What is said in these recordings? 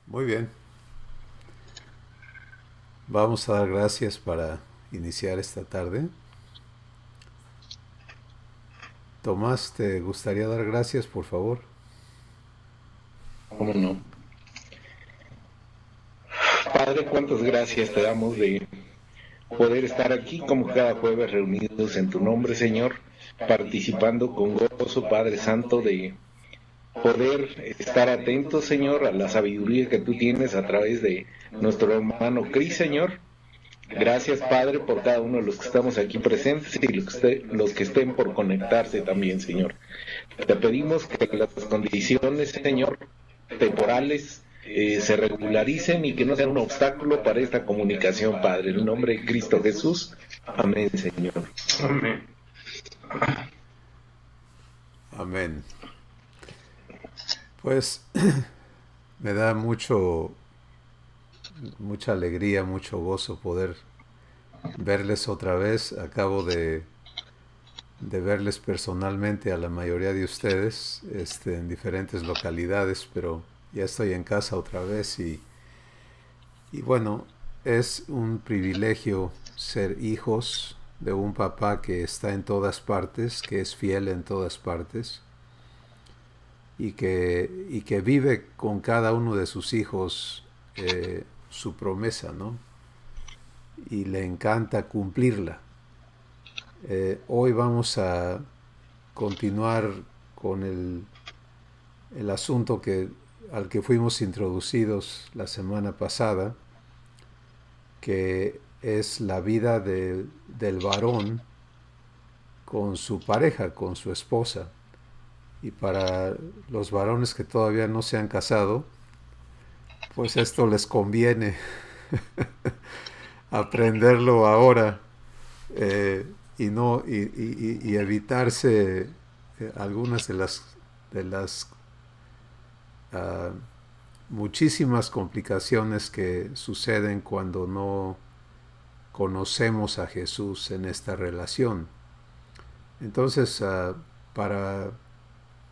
Muy bien, vamos a dar gracias para iniciar esta tarde. Tomás, ¿te gustaría dar gracias, por favor? ¿Cómo no? Padre, cuántas gracias te damos de poder estar aquí como cada jueves reunidos en tu nombre, Señor, participando con gozo, Padre Santo, de poder estar atentos, Señor, a la sabiduría que tú tienes a través de nuestro hermano Cris, Señor. Gracias, Padre, por cada uno de los que estamos aquí presentes y los que estén por conectarse también, Señor. Te pedimos que las condiciones, Señor, temporales se regularicen y que no sean un obstáculo para esta comunicación, Padre. En el nombre de Cristo Jesús. Amén, Señor. Amén. Amén. Pues me da mucha alegría, mucho gozo poder verles otra vez. Acabo de verles personalmente a la mayoría de ustedes en diferentes localidades, pero ya estoy en casa otra vez y bueno, es un privilegio ser hijos de un papá que está en todas partes, que es fiel en todas partes y que vive con cada uno de sus hijos su promesa, ¿no? Y le encanta cumplirla. Hoy vamos a continuar con el asunto al que fuimos introducidos la semana pasada, que es la vida del varón con su pareja, con su esposa. Y para los varones que todavía no se han casado, pues esto les conviene aprenderlo ahora, y no y evitarse algunas de las uh, muchísimas complicaciones que suceden cuando no conocemos a Jesús en esta relación. Entonces, para,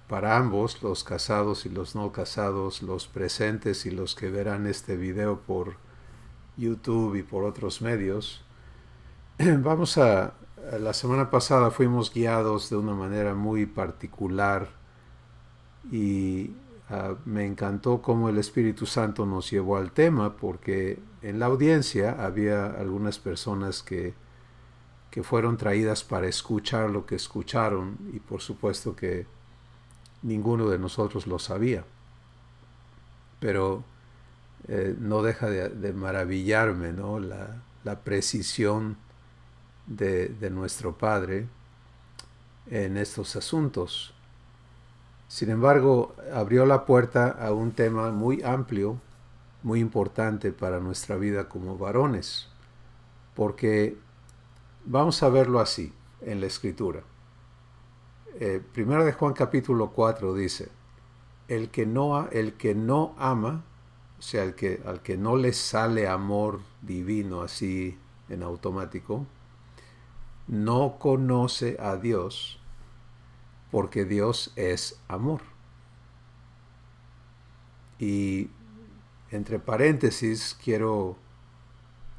para ambos, los casados y los no casados, los presentes y los que verán este video por YouTube y por otros medios, vamos la semana pasada fuimos guiados de una manera muy particular y me encantó cómo el Espíritu Santo nos llevó al tema, porque en la audiencia había algunas personas que fueron traídas para escuchar lo que escucharon y por supuesto que ninguno de nosotros lo sabía. Pero no deja de maravillarme, ¿no? La precisión de nuestro Padre en estos asuntos. Sin embargo, abrió la puerta a un tema muy amplio, muy importante para nuestra vida como varones, porque vamos a verlo así en la Escritura. Primero de Juan capítulo 4 dice, el que no ama, o sea, al que no le sale amor divino así en automático, no conoce a Dios, porque Dios es amor. Y entre paréntesis quiero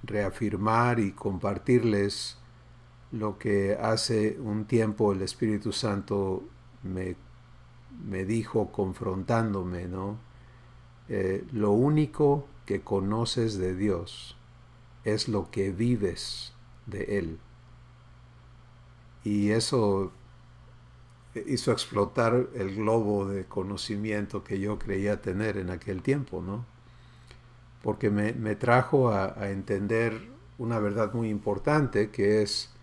reafirmar y compartirles lo que hace un tiempo el Espíritu Santo me dijo confrontándome, ¿no? Lo único que conoces de Dios es lo que vives de Él. Y eso hizo explotar el globo de conocimiento que yo creía tener en aquel tiempo, ¿no? Porque me trajo a entender una verdad muy importante, que es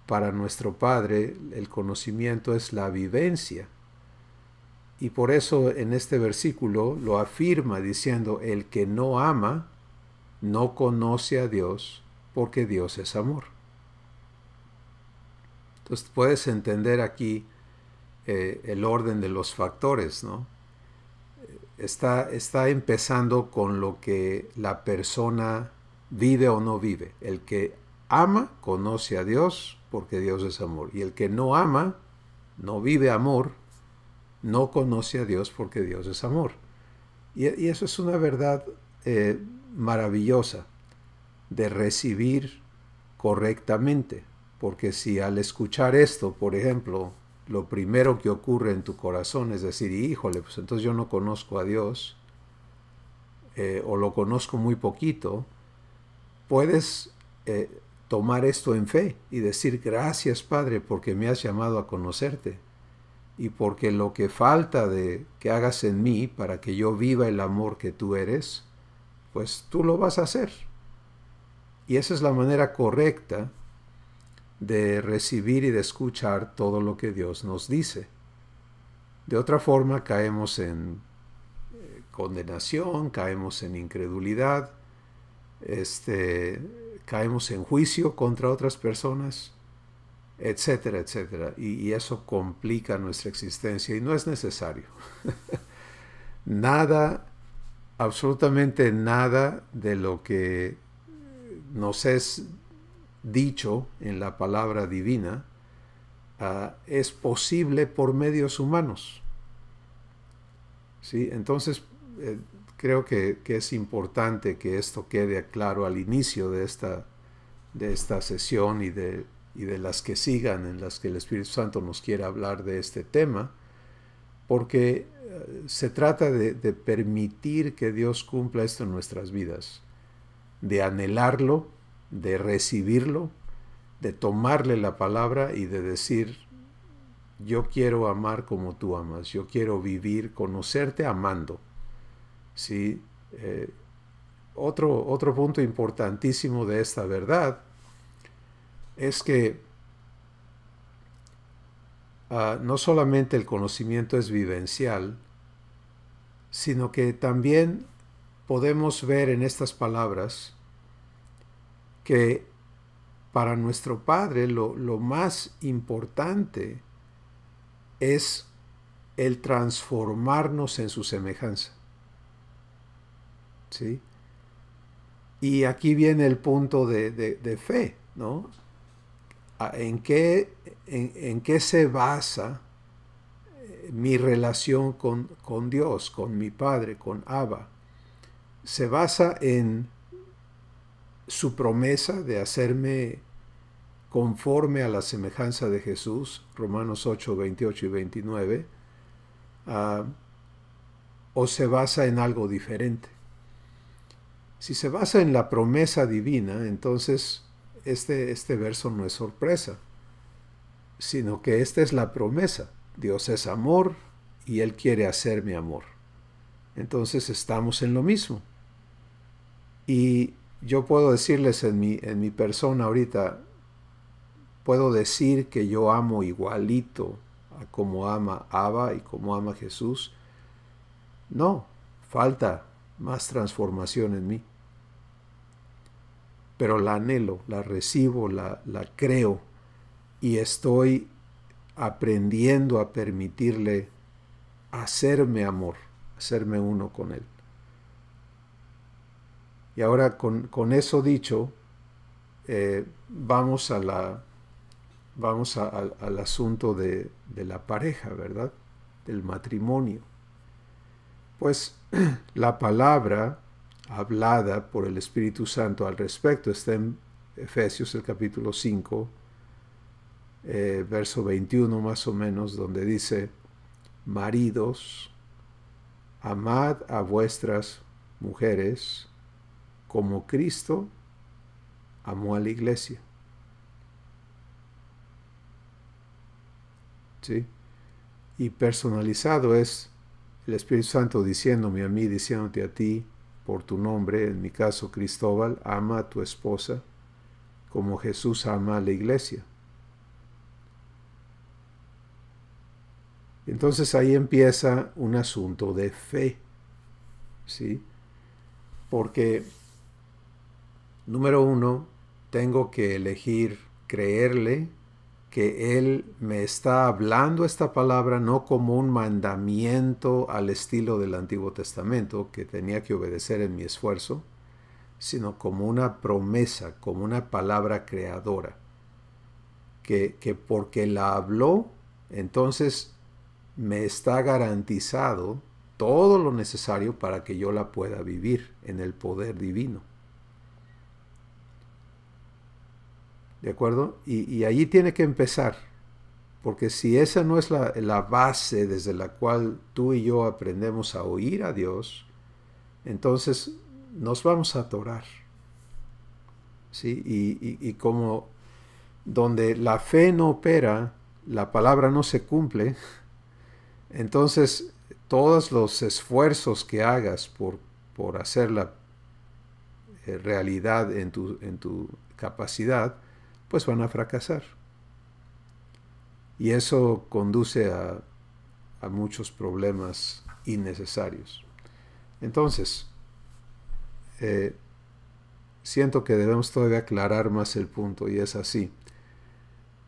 para nuestro Padre el conocimiento es la vivencia. Y por eso en este versículo lo afirma diciendo, el que no ama no conoce a Dios, porque Dios es amor. Entonces puedes entender aquí el orden de los factores, ¿no? Está empezando con lo que la persona vive o no vive. El que ama conoce a Dios porque Dios es amor. Y el que no ama, no vive amor, no conoce a Dios porque Dios es amor. Y eso es una verdad maravillosa de recibir correctamente. Porque si al escuchar esto, por ejemplo, lo primero que ocurre en tu corazón es decir, híjole, pues entonces yo no conozco a Dios, o lo conozco muy poquito, puedes tomar esto en fe y decir, gracias Padre, porque me has llamado a conocerte, y porque lo que falta de que hagas en mí para que yo viva el amor que tú eres, pues tú lo vas a hacer. Y esa es la manera correcta de recibir y de escuchar todo lo que Dios nos dice. De otra forma caemos en condenación, caemos en incredulidad, caemos en juicio contra otras personas, etcétera, etcétera. Y eso complica nuestra existencia y no es necesario. Nada, absolutamente nada de lo que nos es dicho en la palabra divina es posible por medios humanos. ¿Sí? Entonces, creo que es importante que esto quede claro al inicio de esta sesión y de las que sigan, en las que el Espíritu Santo nos quiera hablar de este tema, porque se trata de permitir que Dios cumpla esto en nuestras vidas, de anhelarlo, de recibirlo, de tomarle la palabra y de decir, yo quiero amar como tú amas, yo quiero vivir, conocerte amando. ¿Sí? Otro punto importantísimo de esta verdad es que no solamente el conocimiento es vivencial, sino que también podemos ver en estas palabras que para nuestro Padre lo más importante es el transformarnos en su semejanza. ¿Sí? Y aquí viene el punto de fe, ¿no? ¿En qué se basa mi relación con Dios, con mi Padre, con Abba? Se basa en su promesa de hacerme conforme a la semejanza de Jesús, Romanos 8, 28 y 29, o se basa en algo diferente. Si se basa en la promesa divina, entonces este verso no es sorpresa, sino que esta es la promesa. Dios es amor y Él quiere hacerme amor. Entonces estamos en lo mismo. Y yo puedo decirles en mi persona ahorita, puedo decir que yo amo igualito a como ama Abba y como ama Jesús. No, falta más transformación en mí. Pero la anhelo, la recibo, la creo y estoy aprendiendo a permitirle hacerme amor, hacerme uno con Él. Y ahora con eso dicho, vamos al asunto de la pareja, ¿verdad? Del matrimonio. Pues la palabra hablada por el Espíritu Santo al respecto está en Efesios el capítulo 5, verso 21 más o menos, donde dice, maridos, amad a vuestras mujeres como Cristo amó a la iglesia. ¿Sí? Y personalizado es el Espíritu Santo diciéndome a mí, diciéndote a ti, por tu nombre, en mi caso Cristóbal, ama a tu esposa como Jesús ama a la iglesia. Entonces ahí empieza un asunto de fe, ¿sí? Porque, número uno, tengo que elegir creerle que Él me está hablando esta palabra no como un mandamiento al estilo del Antiguo Testamento que tenía que obedecer en mi esfuerzo, sino como una promesa, como una palabra creadora, que porque la habló, entonces me está garantizado todo lo necesario para que yo la pueda vivir en el poder divino. ¿De acuerdo? Y allí tiene que empezar. Porque si esa no es la base desde la cual tú y yo aprendemos a oír a Dios, entonces nos vamos a atorar. ¿Sí? Y como donde la fe no opera, la palabra no se cumple, entonces todos los esfuerzos que hagas por hacerla realidad en tu capacidad, pues van a fracasar. Y eso conduce a muchos problemas innecesarios. Entonces, siento que debemos todavía aclarar más el punto, y es así.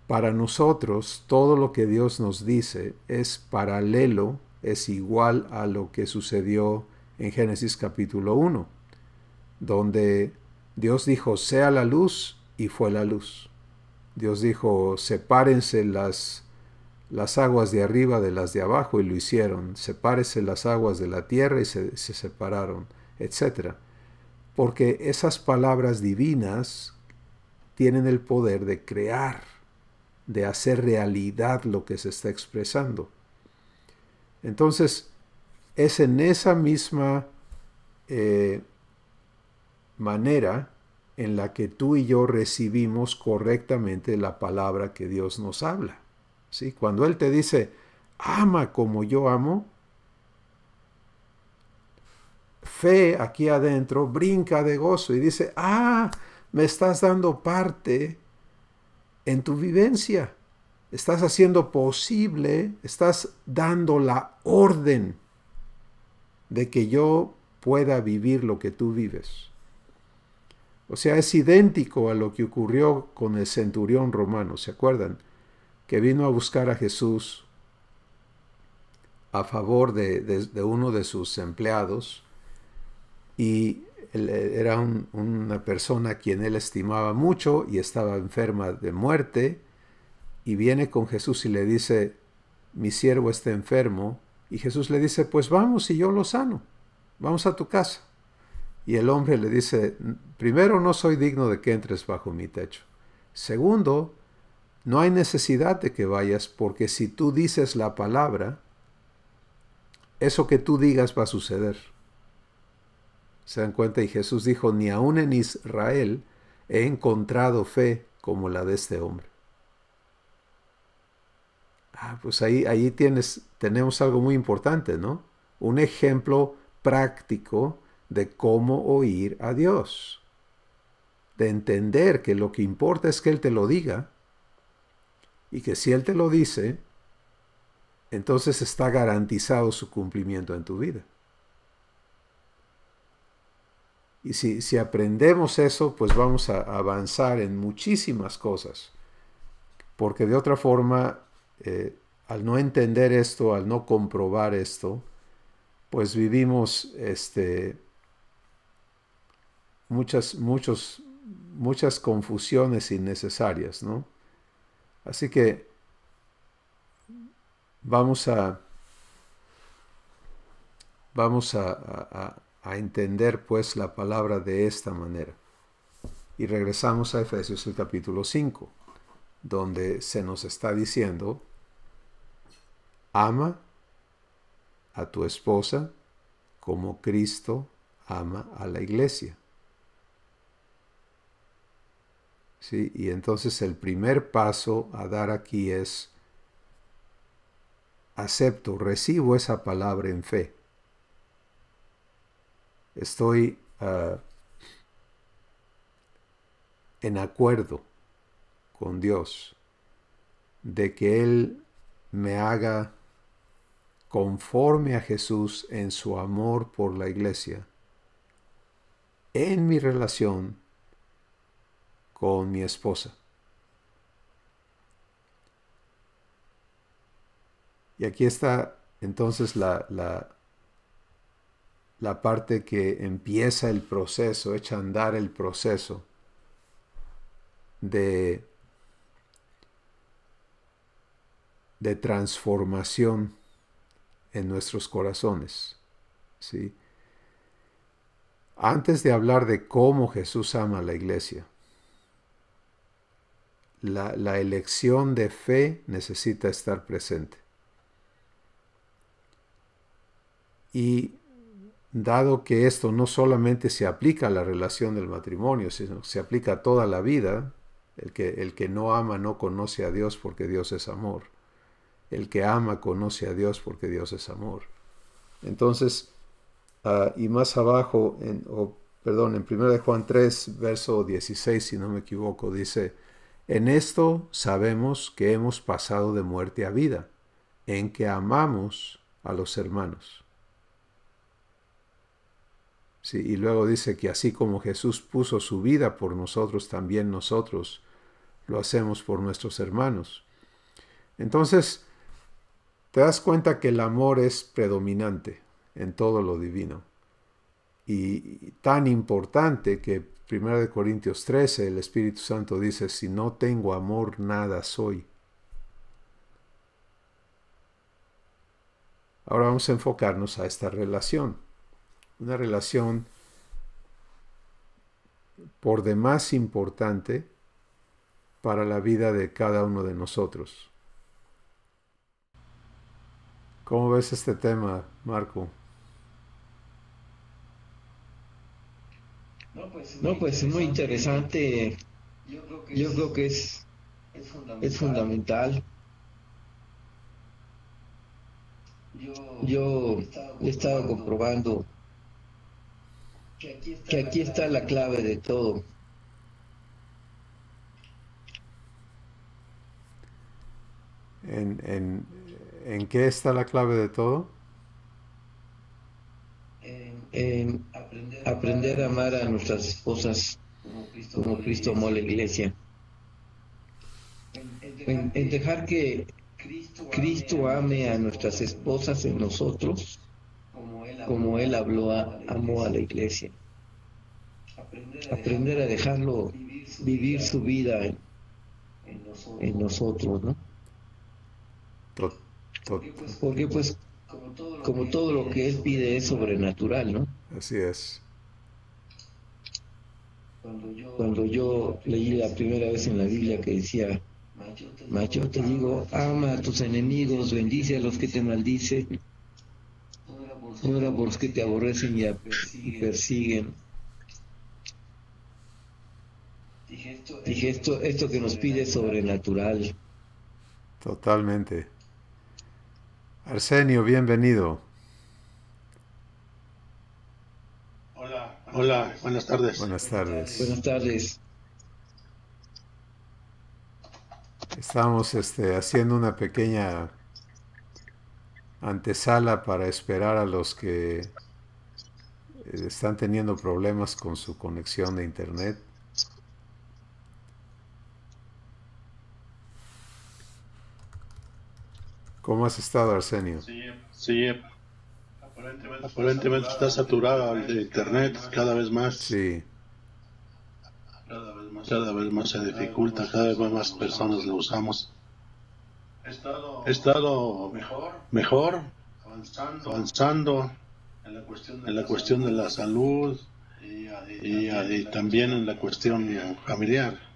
Para nosotros, todo lo que Dios nos dice es paralelo, es igual a lo que sucedió en Génesis capítulo 1, donde Dios dijo, sea la luz, y fue la luz. Dios dijo, sepárense las aguas de arriba de las de abajo, y lo hicieron. Sepárense las aguas de la tierra, y se separaron, etc. Porque esas palabras divinas tienen el poder de crear, de hacer realidad lo que se está expresando. Entonces, es en esa misma manera en la que tú y yo recibimos correctamente la palabra que Dios nos habla. ¿Sí? Cuando Él te dice, ama como yo amo, fe aquí adentro brinca de gozo y dice, me estás dando parte en tu vivencia. Estás haciendo posible, estás dando la orden de que yo pueda vivir lo que tú vives. O sea, es idéntico a lo que ocurrió con el centurión romano, ¿se acuerdan? Que vino a buscar a Jesús a favor de uno de sus empleados, y era una persona a quien él estimaba mucho y estaba enferma de muerte, y viene con Jesús y le dice, mi siervo está enfermo, y Jesús le dice, pues vamos y yo lo sano, vamos a tu casa. Y el hombre le dice, primero, no soy digno de que entres bajo mi techo. Segundo, no hay necesidad de que vayas, porque si tú dices la palabra, eso que tú digas va a suceder. ¿Se dan cuenta? Y Jesús dijo, ni aún en Israel he encontrado fe como la de este hombre. Pues ahí tenemos algo muy importante, ¿no? Un ejemplo práctico de cómo oír a Dios. De entender que lo que importa es que Él te lo diga, y que si Él te lo dice, entonces está garantizado su cumplimiento en tu vida. Y si aprendemos eso, pues vamos a avanzar en muchísimas cosas. Porque de otra forma, al no entender esto, al no comprobar esto, pues vivimos muchas confusiones innecesarias, ¿no? Así que vamos a entender pues la palabra de esta manera. Y regresamos a Efesios el capítulo 5, donde se nos está diciendo, ama a tu esposa como Cristo ama a la iglesia. ¿Sí? Y entonces el primer paso a dar aquí es, recibo esa palabra en fe. Estoy en acuerdo con Dios de que Él me haga conforme a Jesús en su amor por la iglesia, en mi relación con mi esposa. Y aquí está entonces la parte que empieza el proceso, echa a andar el proceso de transformación en nuestros corazones. ¿sí? Antes de hablar de cómo Jesús ama a la iglesia, la elección de fe necesita estar presente. Y dado que esto no solamente se aplica a la relación del matrimonio, sino que se aplica a toda la vida, el que no ama no conoce a Dios porque Dios es amor. El que ama conoce a Dios porque Dios es amor. Entonces, y más abajo, en 1 de Juan 3, verso 16, si no me equivoco, dice: en esto sabemos que hemos pasado de muerte a vida, en que amamos a los hermanos. Sí, y luego dice que así como Jesús puso su vida por nosotros, también nosotros lo hacemos por nuestros hermanos. Entonces, te das cuenta que el amor es predominante en todo lo divino. Y tan importante que 1 Corintios 13, el Espíritu Santo dice: si no tengo amor, nada soy. Ahora vamos a enfocarnos a esta relación. Una relación por demás importante para la vida de cada uno de nosotros. ¿Cómo ves este tema, Marco? No, pues muy interesante. Yo creo que es fundamental. Yo he estado comprobando que aquí está la clave de todo. ¿En qué está la clave de todo? En aprender a amar a nuestras esposas como Cristo amó a la iglesia. En dejar que Cristo ame a nuestras esposas en nosotros como Él amó a la iglesia. Aprender a dejarlo vivir su vida en nosotros, ¿no? Porque pues como todo lo que Él pide es sobrenatural, ¿no? Así es. Cuando yo leí la primera vez en la Biblia que decía: yo te digo, ama a tus enemigos, bendice a los que te maldicen, ora por los que te aborrecen y persiguen. Dije, esto que nos pide es sobrenatural. Totalmente. Arsenio, bienvenido. Hola, buenas tardes. Buenas tardes. Buenas tardes. Estamos haciendo una pequeña antesala para esperar a los que están teniendo problemas con su conexión de internet. ¿Cómo has estado, Arsenio? Sí, aparentemente está saturado el internet cada vez más. Sí. Cada vez más se dificulta, cada vez más personas lo usamos. He estado mejor, avanzando en la cuestión de la salud y también en la cuestión familiar.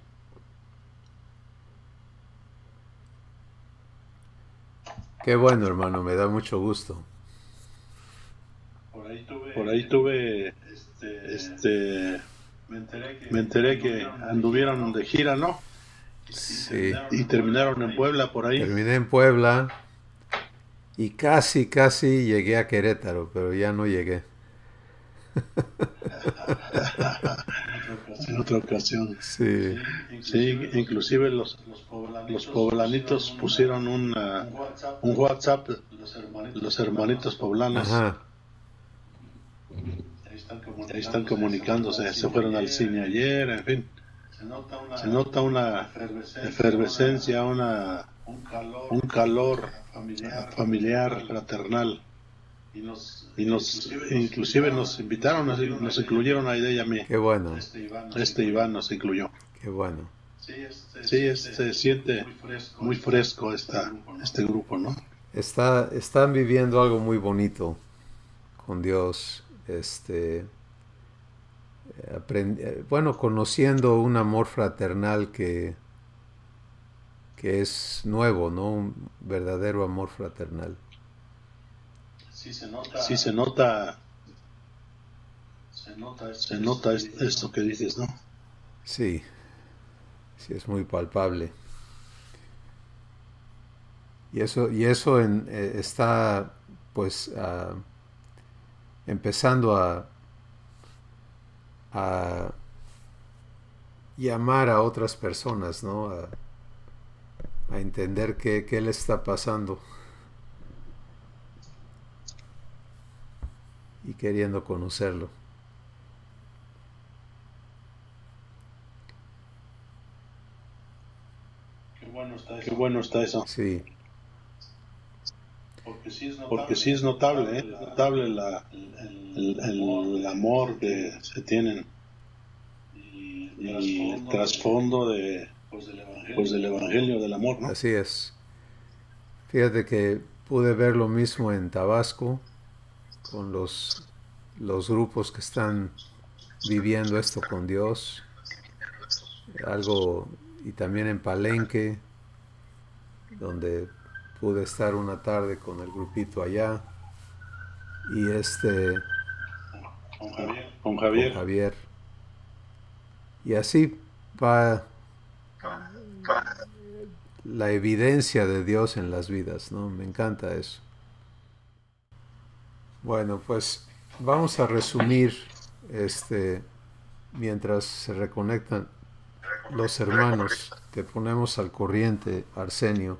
Qué bueno, hermano, me da mucho gusto. Por ahí tuve, me enteré que anduvieron de gira, ¿no? Sí. Y terminaron en Puebla por ahí. Terminé en Puebla y casi llegué a Querétaro, pero ya no llegué. En otra ocasión. Sí. Sí, inclusive los poblanitos pusieron un WhatsApp, los hermanitos poblanos. Ajá. Ahí están comunicándose, se fueron al cine ayer, en fin. Se nota una efervescencia, un calor familiar, fraternal. Y inclusive nos invitaron, nos incluyeron a ella y a mí. Qué bueno. Iván nos incluyó. Qué bueno. Sí, se siente muy fresco este grupo, ¿no? Están viviendo algo muy bonito con Dios, bueno, conociendo un amor fraternal que es nuevo, ¿no? Un verdadero amor fraternal. Sí se nota esto que dices, ¿no? Sí, sí es muy palpable. Y eso está pues empezando a llamar a otras personas, ¿no? A entender qué le está pasando y queriendo conocerlo. Qué bueno está eso. Sí, Porque sí es notable, ¿eh? Notable el amor que se tienen y el trasfondo del Evangelio del amor, ¿no? así es. Fíjate que pude ver lo mismo en Tabasco con los grupos que están viviendo esto con Dios, algo, y también en Palenque, donde pude estar una tarde con el grupito allá, y Con con Javier. Javier, y así va la evidencia de Dios en las vidas, ¿no? Me encanta eso. Bueno, pues vamos a resumir mientras se reconectan los hermanos. Te ponemos al corriente, Arsenio.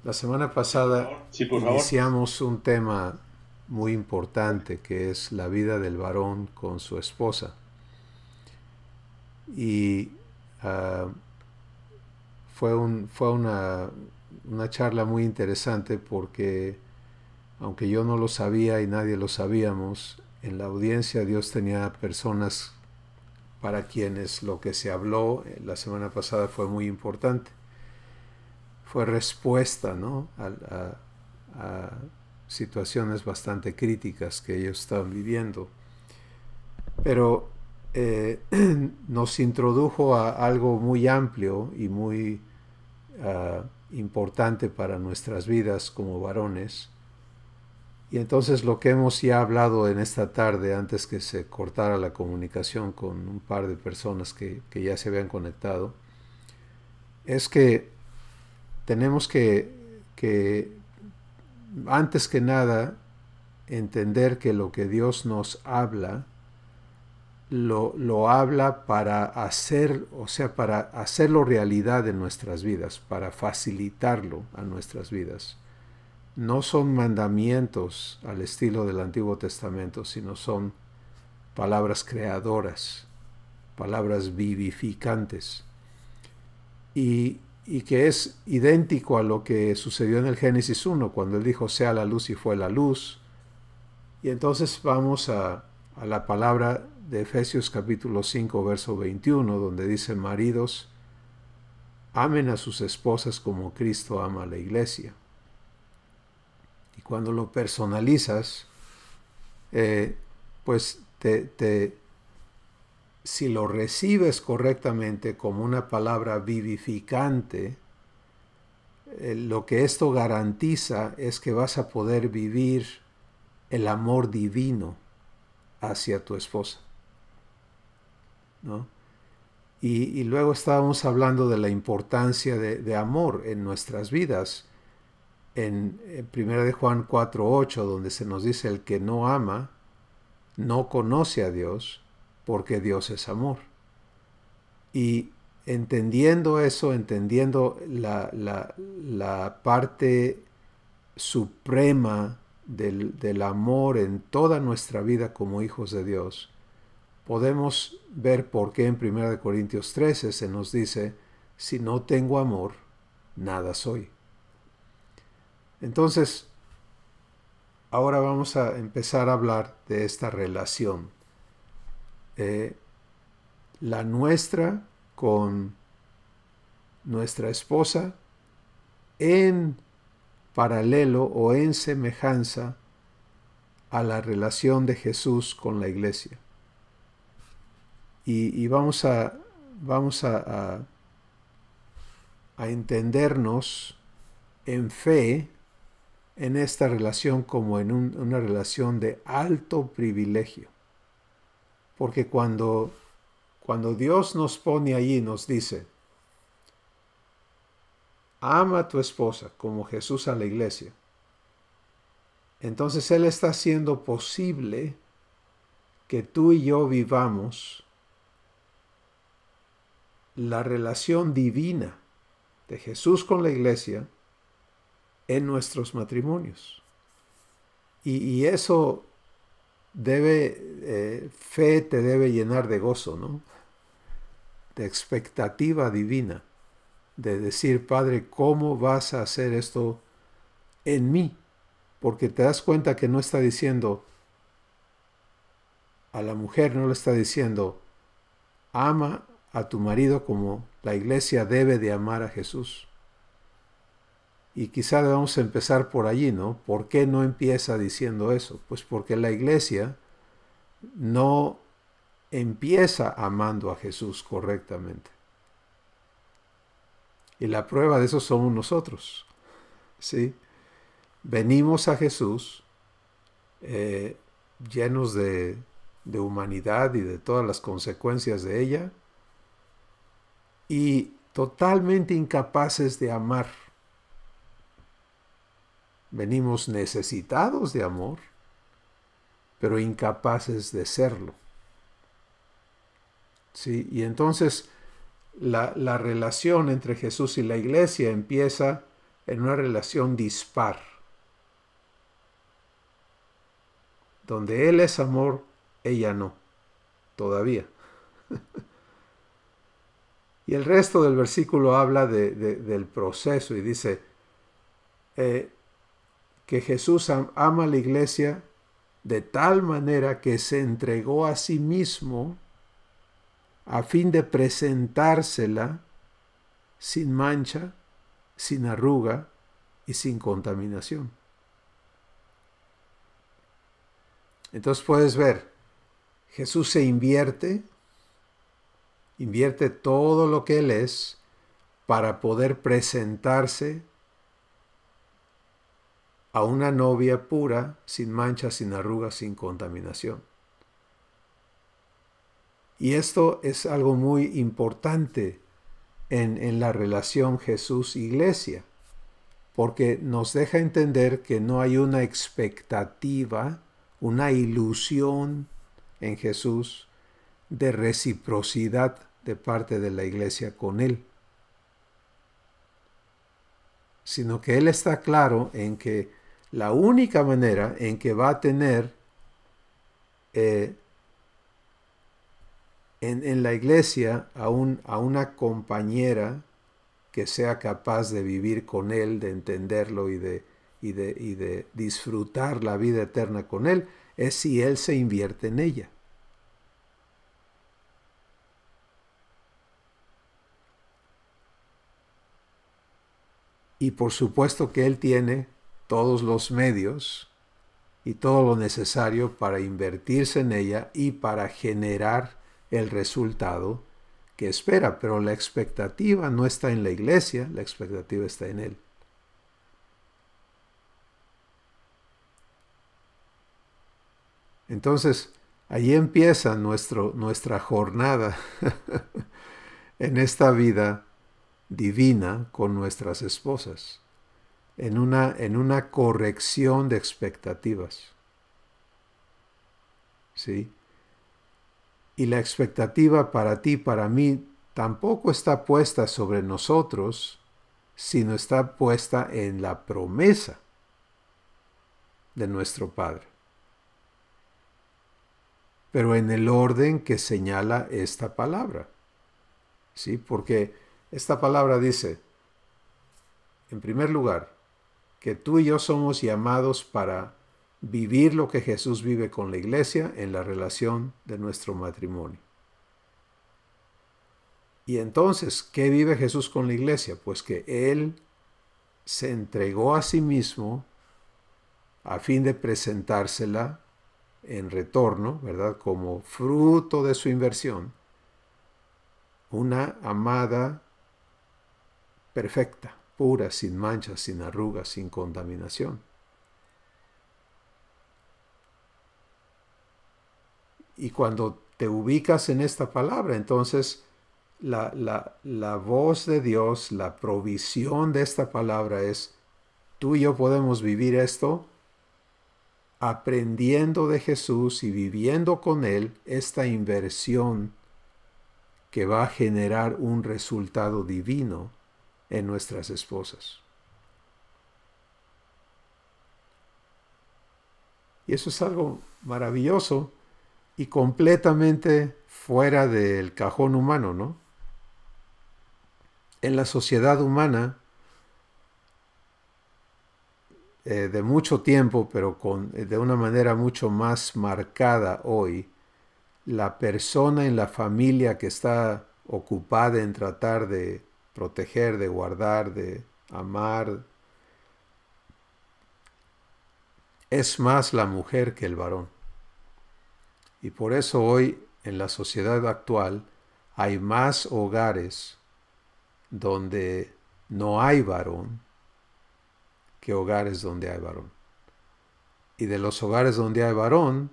La semana pasada Sí, por favor. iniciamos un tema muy importante que es la vida del varón con su esposa. Y fue una charla muy interesante porque, aunque yo no lo sabía y nadie lo sabíamos, en la audiencia Dios tenía personas para quienes lo que se habló la semana pasada fue muy importante. Fue respuesta, ¿no? a situaciones bastante críticas que ellos estaban viviendo. Pero nos introdujo a algo muy amplio y muy importante para nuestras vidas como varones. Y entonces lo que hemos ya hablado en esta tarde, antes que se cortara la comunicación con un par de personas que ya se habían conectado, es que tenemos que antes que nada entender que lo que Dios nos habla lo habla para hacer, o sea, para hacerlo realidad en nuestras vidas, para facilitarlo a nuestras vidas. No son mandamientos al estilo del Antiguo Testamento, sino son palabras creadoras, palabras vivificantes. Y que es idéntico a lo que sucedió en el Génesis 1, cuando él dijo, sea la luz y fue la luz. Y entonces vamos a la palabra de Efesios capítulo 5, verso 21, donde dice, maridos, amen a sus esposas como Cristo ama a la iglesia. Y cuando lo personalizas, pues si lo recibes correctamente como una palabra vivificante, lo que esto garantiza es que vas a poder vivir el amor divino hacia tu esposa, ¿no? Y luego estábamos hablando de la importancia de amor en nuestras vidas, en 1 de Juan 4:8, donde se nos dice, el que no ama, no conoce a Dios, porque Dios es amor. Y entendiendo eso, entendiendo la parte suprema del amor en toda nuestra vida como hijos de Dios, podemos ver por qué en 1 Corintios 13 se nos dice, si no tengo amor, nada soy. Entonces, ahora vamos a empezar a hablar de esta relación. La nuestra con nuestra esposa en paralelo o en semejanza a la relación de Jesús con la iglesia. Y vamos a entendernos en fe en esta relación como en una relación de alto privilegio. Porque cuando Dios nos pone allí y nos dice, ama a tu esposa como Jesús a la iglesia, entonces Él está haciendo posible que tú y yo vivamos la relación divina de Jesús con la iglesia en nuestros matrimonios. Y eso fe te debe llenar de gozo, ¿no? De expectativa divina, de decir, Padre, ¿cómo vas a hacer esto en mí? Porque te das cuenta que no está diciendo, a la mujer no le está diciendo, ama a tu marido como la iglesia debe de amar a Jesús. Y quizá debamos empezar por allí, ¿no? ¿Por qué no empieza diciendo eso? Pues porque la iglesia no empieza amando a Jesús correctamente. Y la prueba de eso somos nosotros, ¿sí? Venimos a Jesús llenos de humanidad y de todas las consecuencias de ella, y totalmente incapaces de amar. Venimos necesitados de amor, pero incapaces de serlo. ¿Sí? Y entonces la relación entre Jesús y la iglesia empieza en una relación dispar, donde Él es amor, ella no, todavía. Y el resto del versículo habla del proceso y dice que Jesús ama a la iglesia de tal manera que se entregó a sí mismo a fin de presentársela sin mancha, sin arruga y sin contaminación. Entonces puedes ver, Jesús se invierte todo lo que Él es para poder presentarse a una novia pura, sin mancha, sin arrugas, sin contaminación. Y esto es algo muy importante en la relación Jesús-Iglesia, porque nos deja entender que no hay una expectativa, una ilusión en Jesús de reciprocidad de parte de la iglesia con Él, sino que Él está claro en que la única manera en que va a tener en la iglesia a una compañera que sea capaz de vivir con Él, de entenderlo y de disfrutar la vida eterna con Él, es si Él se invierte en ella. Y por supuesto que Él tiene todos los medios y todo lo necesario para invertirse en ella y para generar el resultado que espera. Pero la expectativa no está en la iglesia, la expectativa está en Él. Entonces, ahí empieza nuestra jornada en esta vida divina con nuestras esposas, en una corrección de expectativas. ¿Sí? Y la expectativa para ti, para mí, tampoco está puesta sobre nosotros, sino está puesta en la promesa de nuestro Padre, pero en el orden que señala esta palabra. ¿Sí? Porque esta palabra dice, en primer lugar, que tú y yo somos llamados para vivir lo que Jesús vive con la iglesia en la relación de nuestro matrimonio. Y entonces, ¿qué vive Jesús con la iglesia? Pues que Él se entregó a sí mismo a fin de presentársela en retorno, ¿verdad? Como fruto de su inversión, una amada perfecta, pura, sin manchas, sin arrugas, sin contaminación. Y cuando te ubicas en esta palabra, entonces la voz de Dios, la provisión de esta palabra es, tú y yo podemos vivir esto aprendiendo de Jesús y viviendo con Él esta inversión que va a generar un resultado divino en nuestras esposas. Y eso es algo maravilloso y completamente fuera del cajón humano, ¿no? En la sociedad humana, de mucho tiempo, pero de una manera mucho más marcada hoy, la persona en la familia que está ocupada en tratar de proteger, de guardar, de amar, es más la mujer que el varón. Y por eso hoy, en la sociedad actual, hay más hogares donde no hay varón que hogares donde hay varón. Y de los hogares donde hay varón,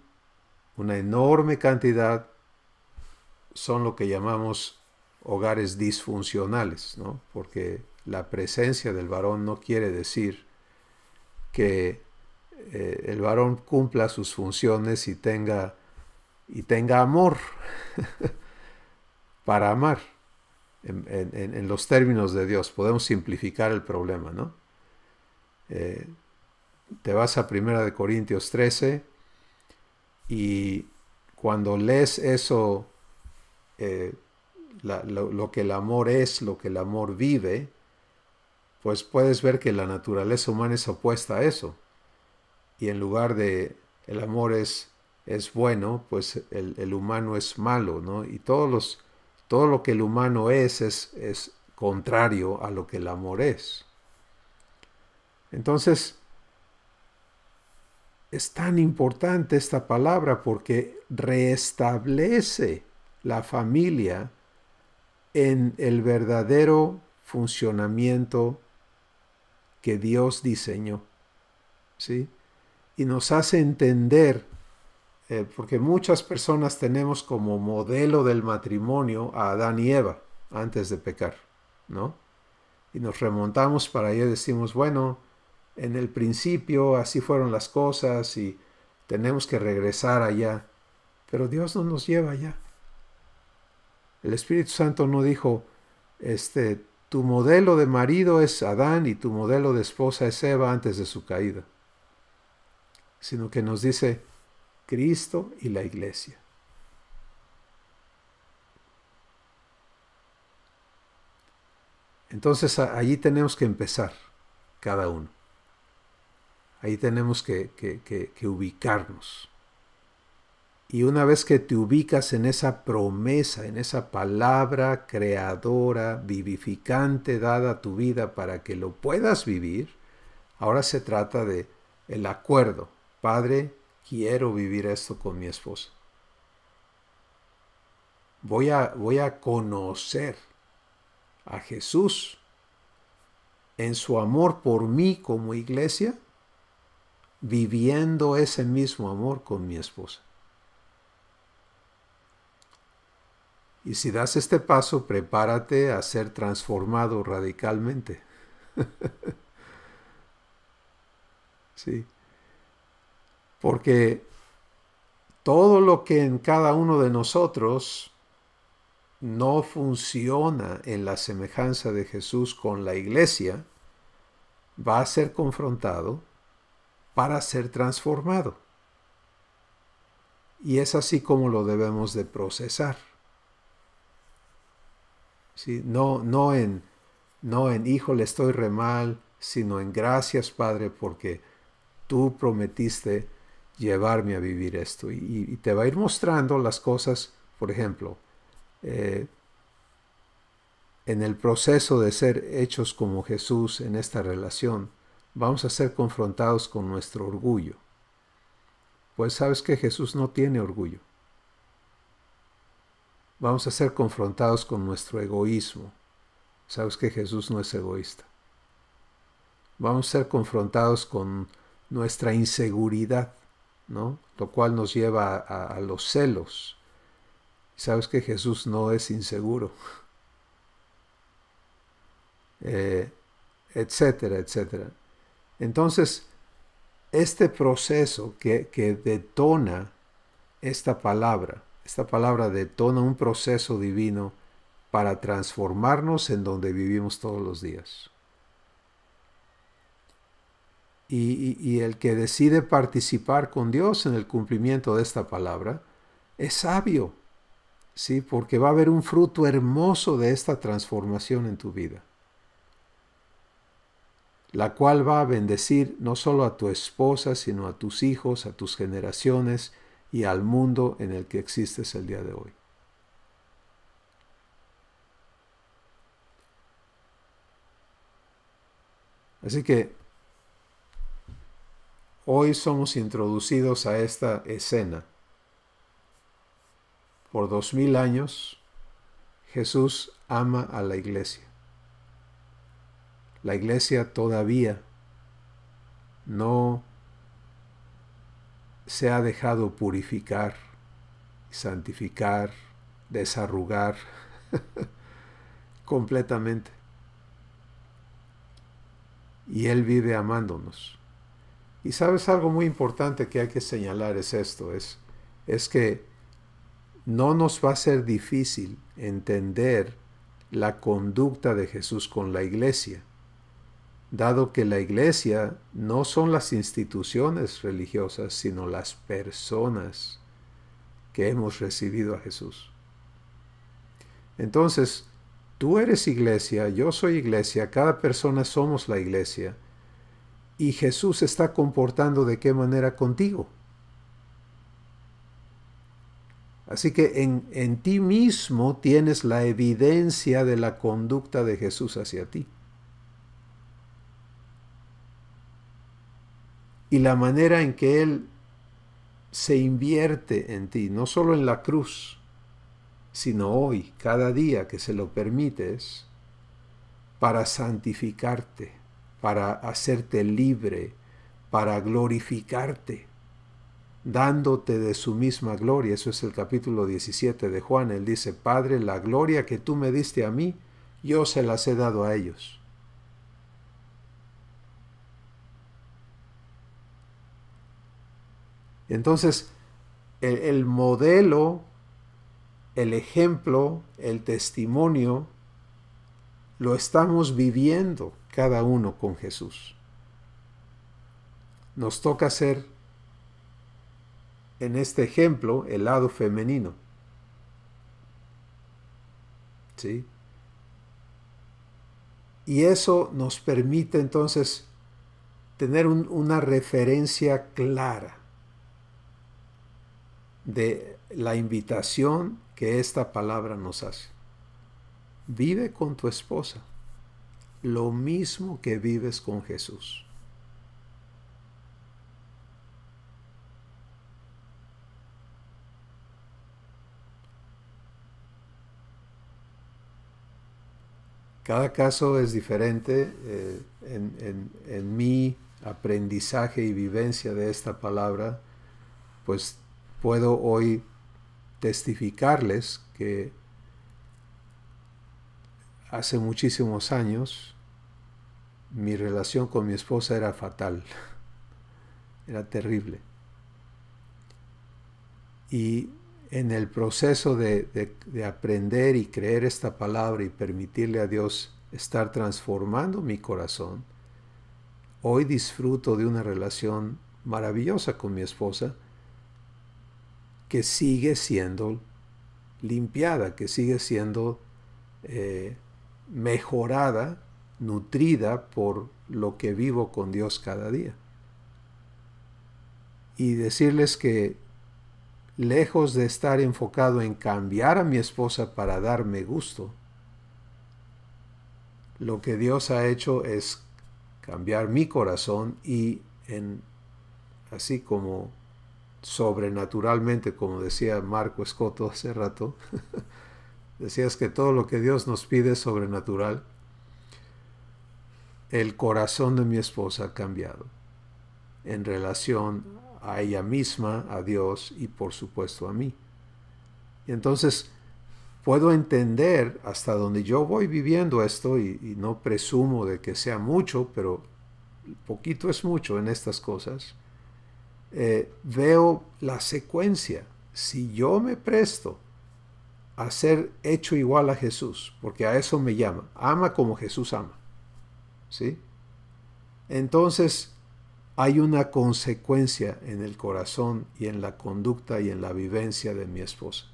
una enorme cantidad son lo que llamamos hogares disfuncionales, ¿no? Porque la presencia del varón no quiere decir que el varón cumpla sus funciones y tenga amor para amar. En los términos de Dios podemos simplificar el problema, ¿no? Te vas a 1 Corintios 13 y cuando lees eso, lo que el amor es, lo que el amor vive, pues puedes ver que la naturaleza humana es opuesta a eso. Y en lugar de el amor es bueno, pues el humano es malo, ¿no? Y todo lo que el humano es contrario a lo que el amor es. Entonces, es tan importante esta palabra porque restablece la familia en el verdadero funcionamiento que Dios diseñó, ¿sí? Y nos hace entender, porque muchas personas tenemos como modelo del matrimonio a Adán y Eva antes de pecar, ¿no? Y nos remontamos para allá y decimos, bueno, en el principio así fueron las cosas y tenemos que regresar allá. Pero Dios no nos lleva allá. El Espíritu Santo no dijo, tu modelo de marido es Adán y tu modelo de esposa es Eva antes de su caída. Sino que nos dice Cristo y la iglesia. Entonces allí tenemos que empezar, cada uno. Ahí tenemos que ubicarnos. Y una vez que te ubicas en esa promesa, en esa palabra creadora, vivificante dada a tu vida para que lo puedas vivir, ahora se trata de el acuerdo. Padre, quiero vivir esto con mi esposa. Voy a conocer a Jesús en su amor por mí como iglesia, viviendo ese mismo amor con mi esposa. Y si das este paso, prepárate a ser transformado radicalmente. Sí. Porque todo lo que en cada uno de nosotros no funciona en la semejanza de Jesús con la iglesia, va a ser confrontado para ser transformado. Y es así como lo debemos de procesar. ¿Sí? No en híjole, estoy re mal, sino en gracias, Padre, porque tú prometiste llevarme a vivir esto. Y te va a ir mostrando las cosas, por ejemplo, en el proceso de ser hechos como Jesús en esta relación, vamos a ser confrontados con nuestro orgullo. Pues sabes que Jesús no tiene orgullo. Vamos a ser confrontados con nuestro egoísmo. Sabes que Jesús no es egoísta. Vamos a ser confrontados con nuestra inseguridad, ¿no? Lo cual nos lleva a los celos. Sabes que Jesús no es inseguro. Etcétera, etcétera. Entonces, este proceso que detona esta palabra detona un proceso divino para transformarnos en donde vivimos todos los días. Y el que decide participar con Dios en el cumplimiento de esta palabra es sabio, ¿sí? Porque va a haber un fruto hermoso de esta transformación en tu vida, la cual va a bendecir no solo a tu esposa, sino a tus hijos, a tus generaciones y al mundo en el que existes el día de hoy. Así que hoy somos introducidos a esta escena. Por 2000 años, Jesús ama a la iglesia. La iglesia todavía no se ha dejado purificar, santificar, desarrugar completamente. Y Él vive amándonos. Y sabes, algo muy importante que hay que señalar es esto, es que no nos va a ser difícil entender la conducta de Jesús con la iglesia, dado que la iglesia no son las instituciones religiosas, sino las personas que hemos recibido a Jesús. Entonces, tú eres iglesia, yo soy iglesia, cada persona somos la iglesia, y Jesús se está comportando de qué manera contigo. Así que en ti mismo tienes la evidencia de la conducta de Jesús hacia ti. Y la manera en que Él se invierte en ti, no solo en la cruz, sino hoy, cada día que se lo permites, para santificarte, para hacerte libre, para glorificarte, dándote de su misma gloria. Eso es el capítulo 17 de Juan. Él dice, Padre, la gloria que tú me diste a mí, yo se las he dado a ellos. Entonces, el modelo, el ejemplo, el testimonio, lo estamos viviendo cada uno con Jesús. Nos toca ser, en este ejemplo, el lado femenino. ¿Sí? Y eso nos permite entonces tener una referencia clara de la invitación que esta palabra nos hace. Vive con tu esposa lo mismo que vives con Jesús. Cada caso es diferente. En mi aprendizaje y vivencia de esta palabra, pues puedo hoy testificarles que hace muchísimos años mi relación con mi esposa era fatal, era terrible. Y en el proceso de aprender y creer esta palabra y permitirle a Dios estar transformando mi corazón, hoy disfruto de una relación maravillosa con mi esposa, que sigue siendo limpiada, que sigue siendo mejorada, nutrida por lo que vivo con Dios cada día. Y decirles que lejos de estar enfocado en cambiar a mi esposa para darme gusto, lo que Dios ha hecho es cambiar mi corazón y así como sobrenaturalmente, como decía Marco Escoto hace rato, decías que todo lo que Dios nos pide es sobrenatural. El corazón de mi esposa ha cambiado en relación a ella misma, a Dios y por supuesto a mí. Y entonces puedo entender hasta donde yo voy viviendo esto y no presumo de que sea mucho, pero poquito es mucho en estas cosas. Veo la secuencia. Si yo me presto a ser hecho igual a Jesús, porque a eso me llama, ama como Jesús ama, ¿sí? Entonces hay una consecuencia en el corazón y en la conducta y en la vivencia de mi esposa.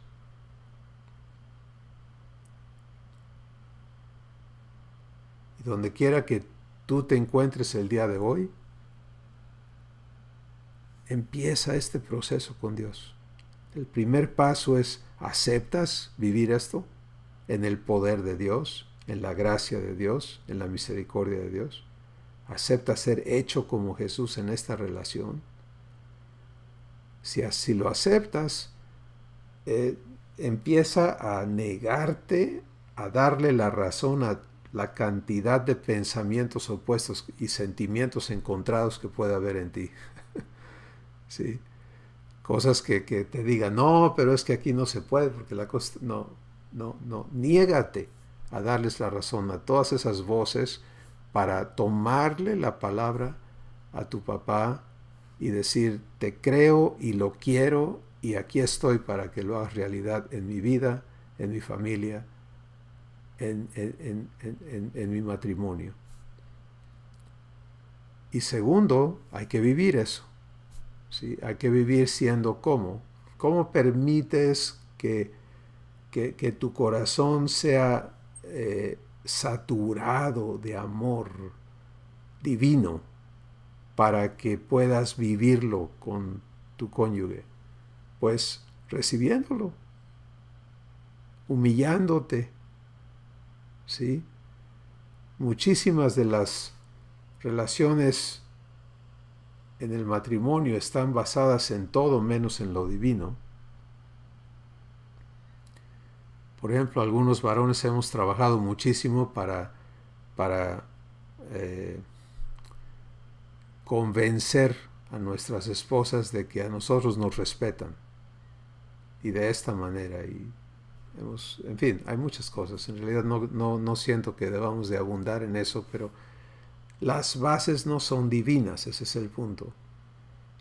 Y donde quiera que tú te encuentres el día de hoy, empieza este proceso con Dios. El primer paso es: ¿aceptas vivir esto en el poder de Dios, en la gracia de Dios, en la misericordia de Dios? ¿Aceptas ser hecho como Jesús en esta relación? Si así lo aceptas, empieza a negarte, a darle la razón a la cantidad de pensamientos opuestos y sentimientos encontrados que puede haber en ti. ¿Sí? Cosas que te digan, no, pero es que aquí no se puede, porque la cosa... No, niégate a darles la razón a todas esas voces para tomarle la palabra a tu papá y decir, te creo y lo quiero y aquí estoy para que lo hagas realidad en mi vida, en mi familia, en mi matrimonio. Y segundo, hay que vivir eso. ¿Sí? Hay que vivir siendo como. ¿Cómo permites que tu corazón sea saturado de amor divino para que puedas vivirlo con tu cónyuge? Pues recibiéndolo, humillándote, ¿sí? Muchísimas de las relaciones en el matrimonio están basadas en todo menos en lo divino. Por ejemplo, algunos varones hemos trabajado muchísimo para convencer a nuestras esposas de que a nosotros nos respetan. Y de esta manera, en fin, hay muchas cosas. En realidad no siento que debamos de abundar en eso, pero las bases no son divinas, ese es el punto.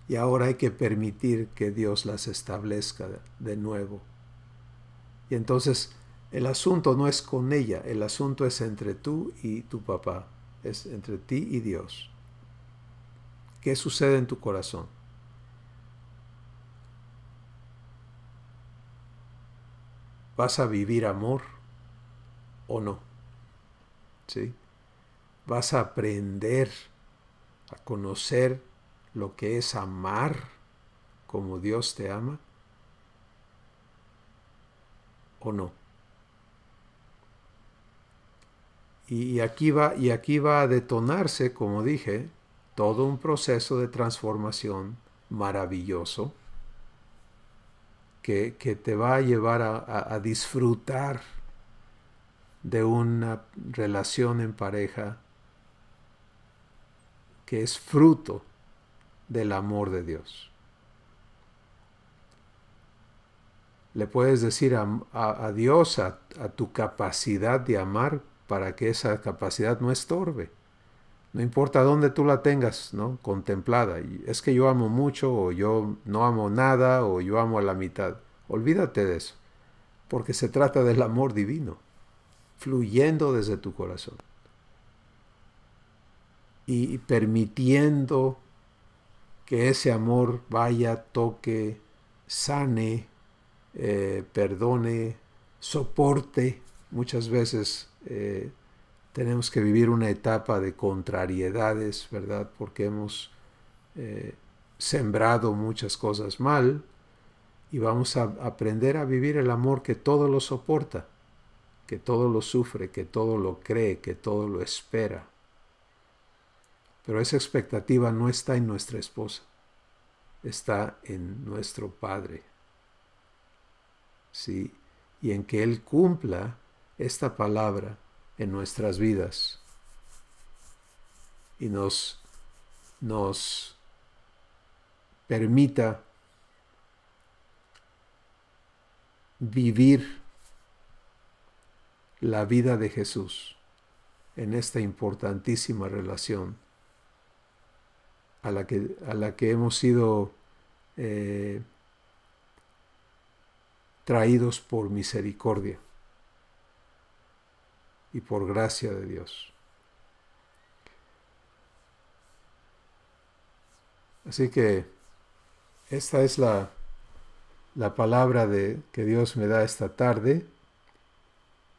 Y ahora hay que permitir que Dios las establezca de nuevo. Y entonces el asunto no es con ella, el asunto es entre tú y tu papá, es entre ti y Dios. ¿Qué sucede en tu corazón? ¿Vas a vivir amor o no? ¿Sí? ¿Vas a aprender a conocer lo que es amar como Dios te ama o no? Y aquí va a detonarse, como dije, todo un proceso de transformación maravilloso que te va a llevar a disfrutar de una relación en pareja que es fruto del amor de Dios. Le puedes decir a Dios a tu capacidad de amar para que esa capacidad no estorbe. No importa dónde tú la tengas, ¿no?, contemplada. Y es que yo amo mucho, o yo no amo nada, o yo amo a la mitad. Olvídate de eso, porque se trata del amor divino, fluyendo desde tu corazón. Y permitiendo que ese amor vaya, toque, sane, perdone, soporte. Muchas veces tenemos que vivir una etapa de contrariedades, ¿verdad? Porque hemos sembrado muchas cosas mal y vamos a aprender a vivir el amor que todo lo soporta, que todo lo sufre, que todo lo cree, que todo lo espera. Pero esa expectativa no está en nuestra esposa, está en nuestro Padre. ¿Sí? Y en que Él cumpla esta palabra en nuestras vidas y nos permita vivir la vida de Jesús en esta importantísima relación a la que hemos sido traídos por misericordia y por gracia de Dios. Así que esta es la palabra que Dios me da esta tarde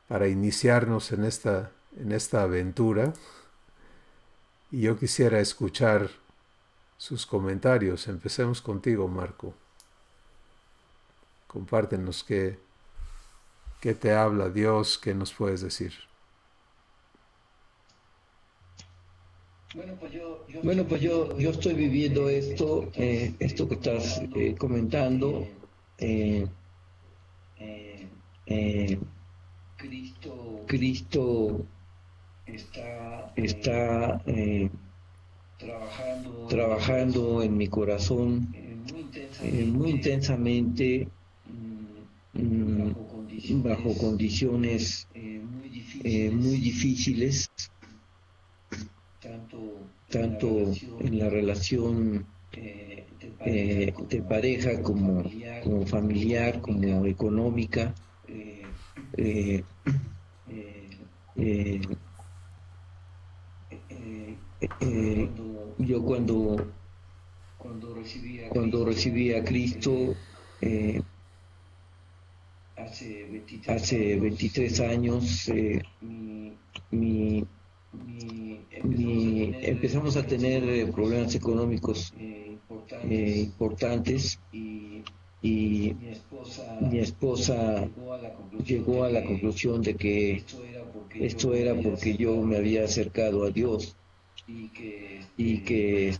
para iniciarnos en esta aventura. Y yo quisiera escuchar sus comentarios. Empecemos contigo, Marco. Compártenos qué te habla Dios, qué nos puedes decir. Bueno, pues yo estoy viviendo esto que estás comentando. Cristo está trabajando en mi corazón muy intensamente, bajo condiciones muy difíciles, tanto en la relación de pareja como familiar, como económica. Yo cuando recibí a Cristo hace 23 años, empezamos a tener problemas económicos importantes, y mi esposa llegó a la conclusión de que esto era porque yo me había acercado a Dios, y que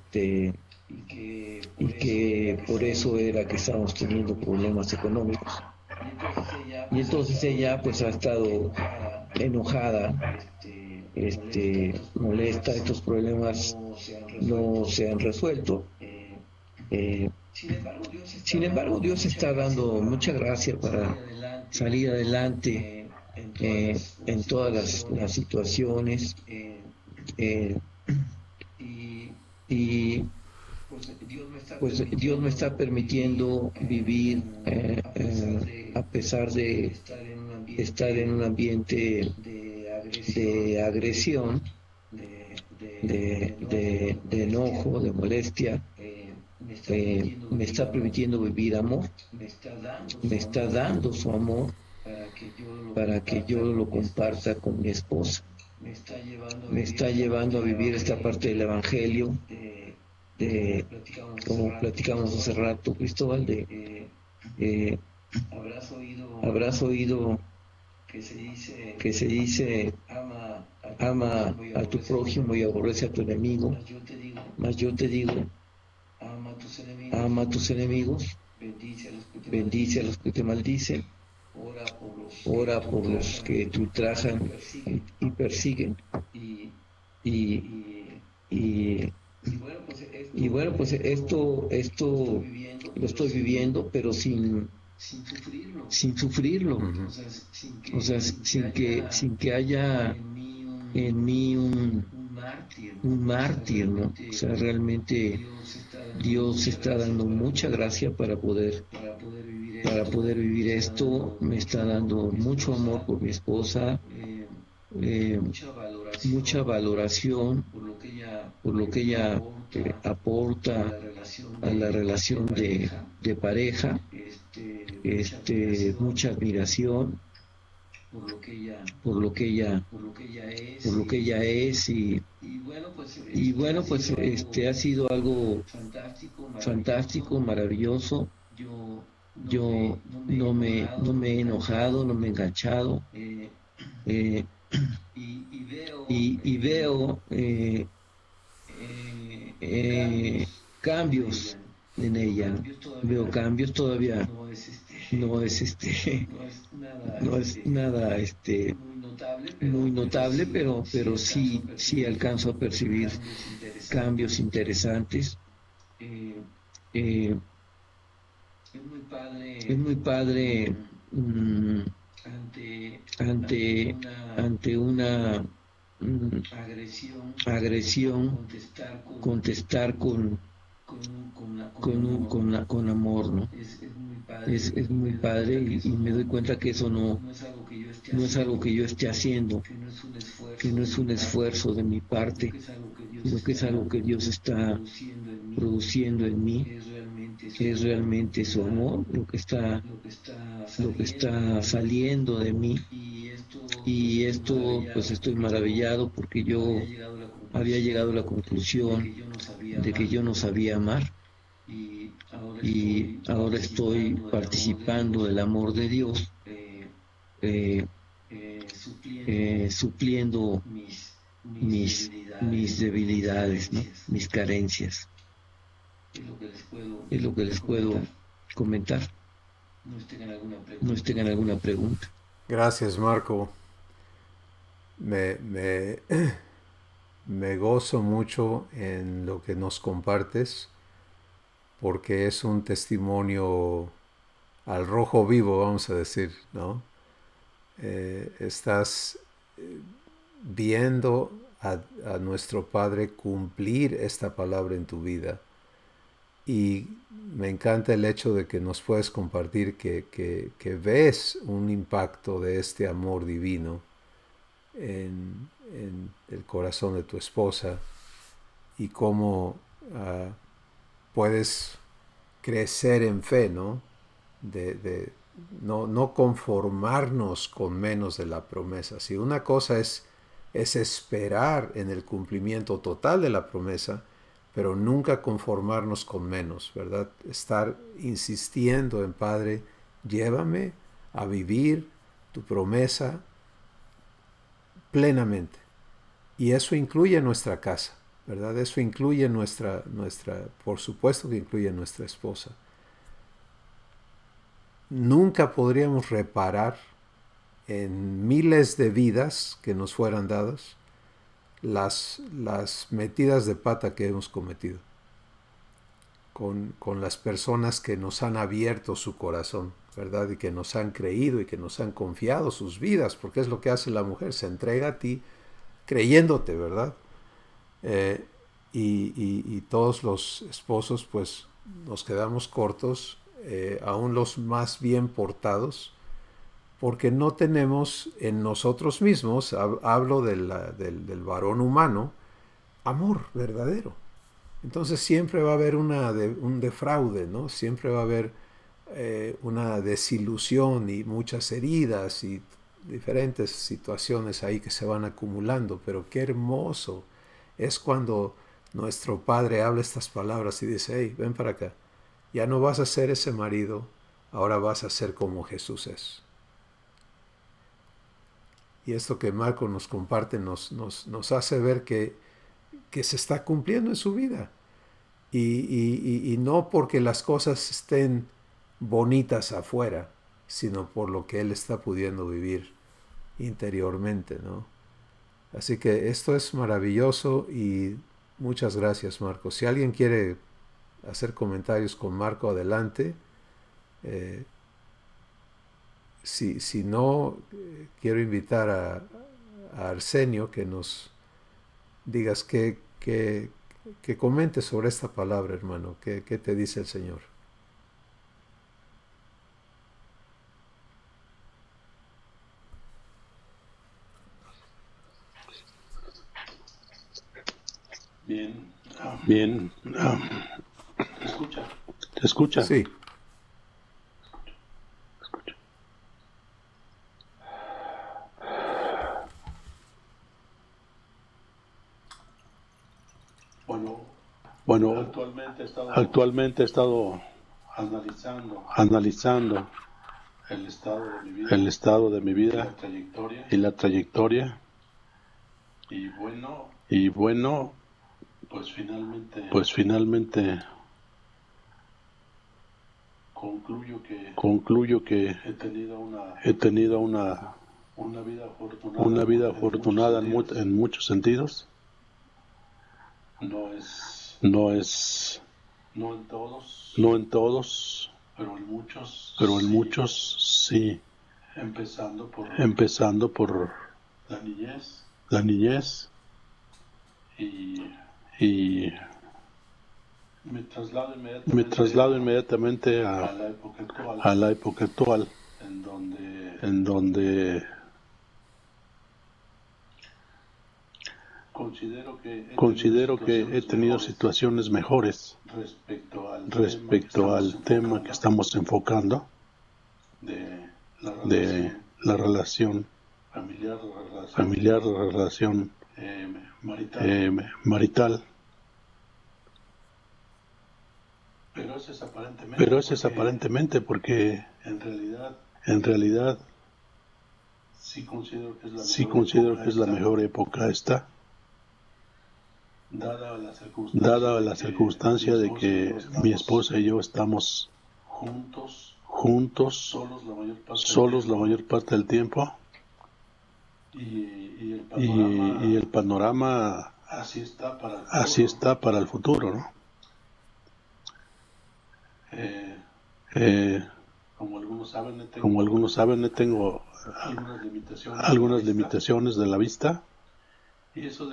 por eso era que estábamos teniendo problemas económicos. Y entonces ella pues ha estado enojada, molesta. Estos problemas no se han resuelto. Sin embargo, Dios está dando mucha gracia para salir adelante en todas las situaciones. Y pues Dios me está permitiendo vivir a pesar de estar en un ambiente de agresión, de enojo, de molestia. Me está permitiendo vivir amor, me está dando su amor para que yo lo comparta con mi esposa. Me está llevando a vivir esta parte del Evangelio, como platicamos hace rato, Cristóbal, habrás oído que se dice ama a tu prójimo y aborrece a tu enemigo. Mas yo te digo, ama a tus enemigos, bendice a los que te maldicen, ora por los que te ultrajan y persiguen. Y bueno, pues esto lo estoy viviendo, pero sin sufrirlo. O sea, sin que haya en mí un mártir, ¿no? O sea, realmente Dios está dando mucha gracia para poder vivir esto. Me está dando mucho amor por mi esposa, mucha valoración por lo que ella aporta a la relación de pareja, mucha admiración por lo que ella es, y bueno, pues ha sido algo fantástico, maravilloso. Yo no me he enojado, no me he enganchado, y veo cambios en ella. Veo cambios todavía. No es no es nada muy notable, pero sí alcanzo a percibir cambios interesantes. Eh, es muy padre ante, ante una agresión, contestar con amor, ¿no? Es muy padre y me doy cuenta que eso no es algo que yo esté haciendo, que no es un esfuerzo de mi parte, sino que es algo que Dios está produciendo en mí, que es realmente su amor, lo que está saliendo de mí. Y esto, pues estoy maravillado porque yo había llegado a la conclusión de que yo no sabía amar y ahora estoy participando del amor de Dios, eh, supliendo mis debilidades, ¿no? Mis carencias. Es lo que les puedo comentar. No tengan alguna pregunta. Gracias, Marco. Me gozo mucho en lo que nos compartes porque es un testimonio al rojo vivo, vamos a decir, ¿no? Estás viendo a nuestro Padre cumplir esta palabra en tu vida. Y me encanta el hecho de que nos puedes compartir que ves un impacto de este amor divino en el corazón de tu esposa y cómo puedes crecer en fe, ¿no? No conformarnos con menos de la promesa. Si una cosa es esperar en el cumplimiento total de la promesa, pero nunca conformarnos con menos, ¿verdad? Estar insistiendo en Padre, llévame a vivir tu promesa plenamente. Y eso incluye nuestra casa, ¿verdad? Eso incluye por supuesto que incluye nuestra esposa. Nunca podríamos reparar en miles de vidas que nos fueran dadas las metidas de pata que hemos cometido con las personas que nos han abierto su corazón, ¿verdad? Y que nos han creído y que nos han confiado sus vidas, porque es lo que hace la mujer, se entrega a ti creyéndote, ¿verdad? Y todos los esposos pues nos quedamos cortos, aún los más bien portados, porque no tenemos en nosotros mismos, hablo del varón humano, amor verdadero. Entonces siempre va a haber un defraude, ¿no? Siempre va a haber una desilusión y muchas heridas y diferentes situaciones ahí que se van acumulando, pero qué hermoso es cuando nuestro Padre habla estas palabras y dice, hey, ven para acá, ya no vas a ser ese marido, ahora vas a ser como Jesús es. Y esto que Marco nos comparte nos hace ver que se está cumpliendo en su vida. Y no porque las cosas estén bonitas afuera, sino por lo que él está pudiendo vivir interiormente, ¿no? Así que esto es maravilloso y muchas gracias, Marco. Si alguien quiere hacer comentarios con Marco, adelante. Si no, quiero invitar a Arsenio que nos digas que comentes sobre esta palabra, hermano. ¿Qué te dice el Señor? Bien. ¿Te escucha? Sí. Bueno, actualmente he estado analizando el estado de mi vida y la trayectoria. Y bueno, Pues finalmente concluyo que he tenido una vida afortunada en muchos sentidos. No en todos, pero en muchos sí. Empezando por la niñez y me traslado inmediatamente a la época actual, en donde considero que he tenido situaciones mejores respecto al tema que estamos enfocando de la relación familiar, la relación marital. Pero eso es aparentemente porque en realidad sí considero que es la mejor época esta, dada la circunstancia de que mi esposa y yo estamos juntos, solos la mayor parte del tiempo, y el panorama así está para el futuro, ¿no? Como algunos saben, tengo algunas limitaciones de la vista, y eso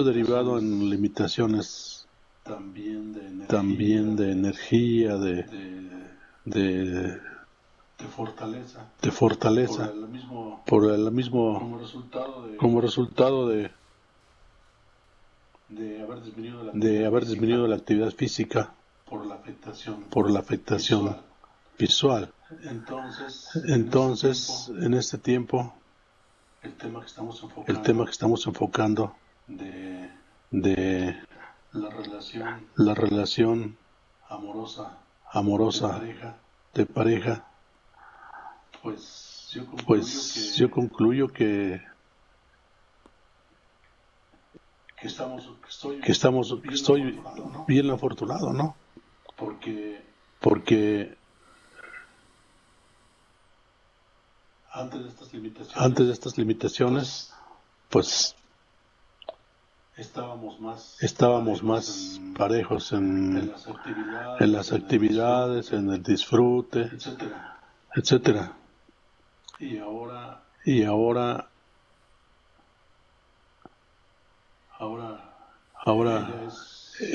derivado en limitaciones también de energía, de fortaleza, como resultado de haber disminuido la actividad física por la afectación visual. Entonces, en este tiempo, el tema que estamos enfocando de la relación amorosa de pareja, pues yo concluyo que estoy bien afortunado, ¿no? Porque antes de estas limitaciones, pues estábamos más parejos en las actividades, en el disfrute, etcétera. Y ahora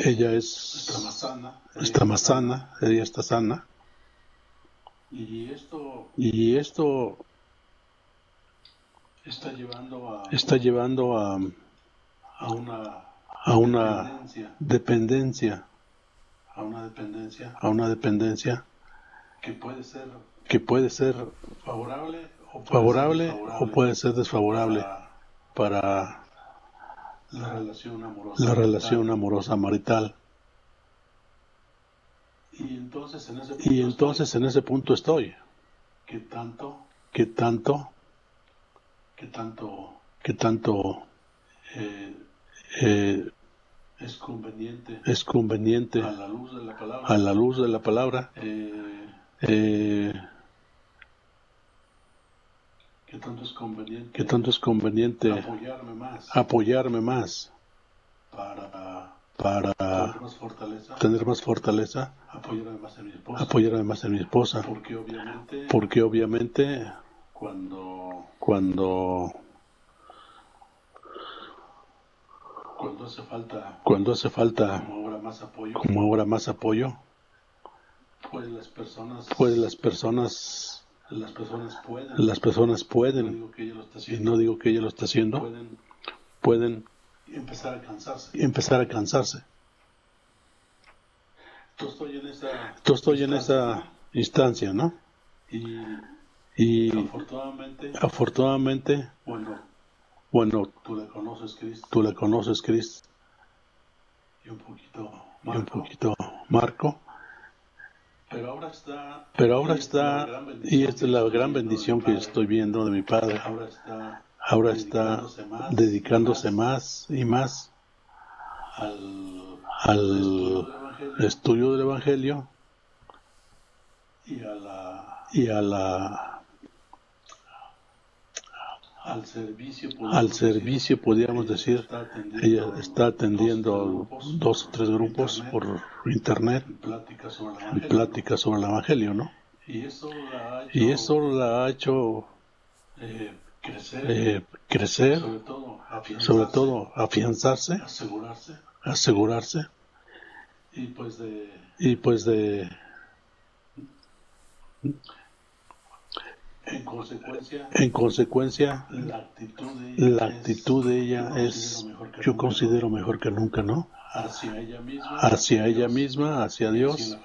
ella está más sana, ella está sana. Y esto está llevando a una dependencia que puede ser favorable o puede ser desfavorable para la relación amorosa marital. Y entonces en ese punto estoy. ¿Qué tanto es conveniente a la luz de la palabra, ¿qué tanto es conveniente apoyarme más para tener más fortaleza, apoyarme más en mi esposa? Porque obviamente cuando hace falta como ahora más apoyo, pues las personas pueden, y no digo que ella lo está haciendo, pueden empezar a cansarse. Estoy en esa instancia, ¿no? Y afortunadamente, bueno, tú la conoces, Cris, y un poquito Marco. Pero ahora está, y esta es la gran bendición que estoy viendo de mi padre. Ahora está dedicándose más y más al estudio del Evangelio y al servicio, podríamos decir. Ella está atendiendo 2 o 3 grupos por internet en pláticas sobre el Evangelio, ¿no? Y eso la ha hecho crecer, sobre todo afianzarse, asegurarse, y pues en consecuencia, la actitud de ella es, yo considero, mejor que nunca, ¿no? Hacia ella misma, hacia Dios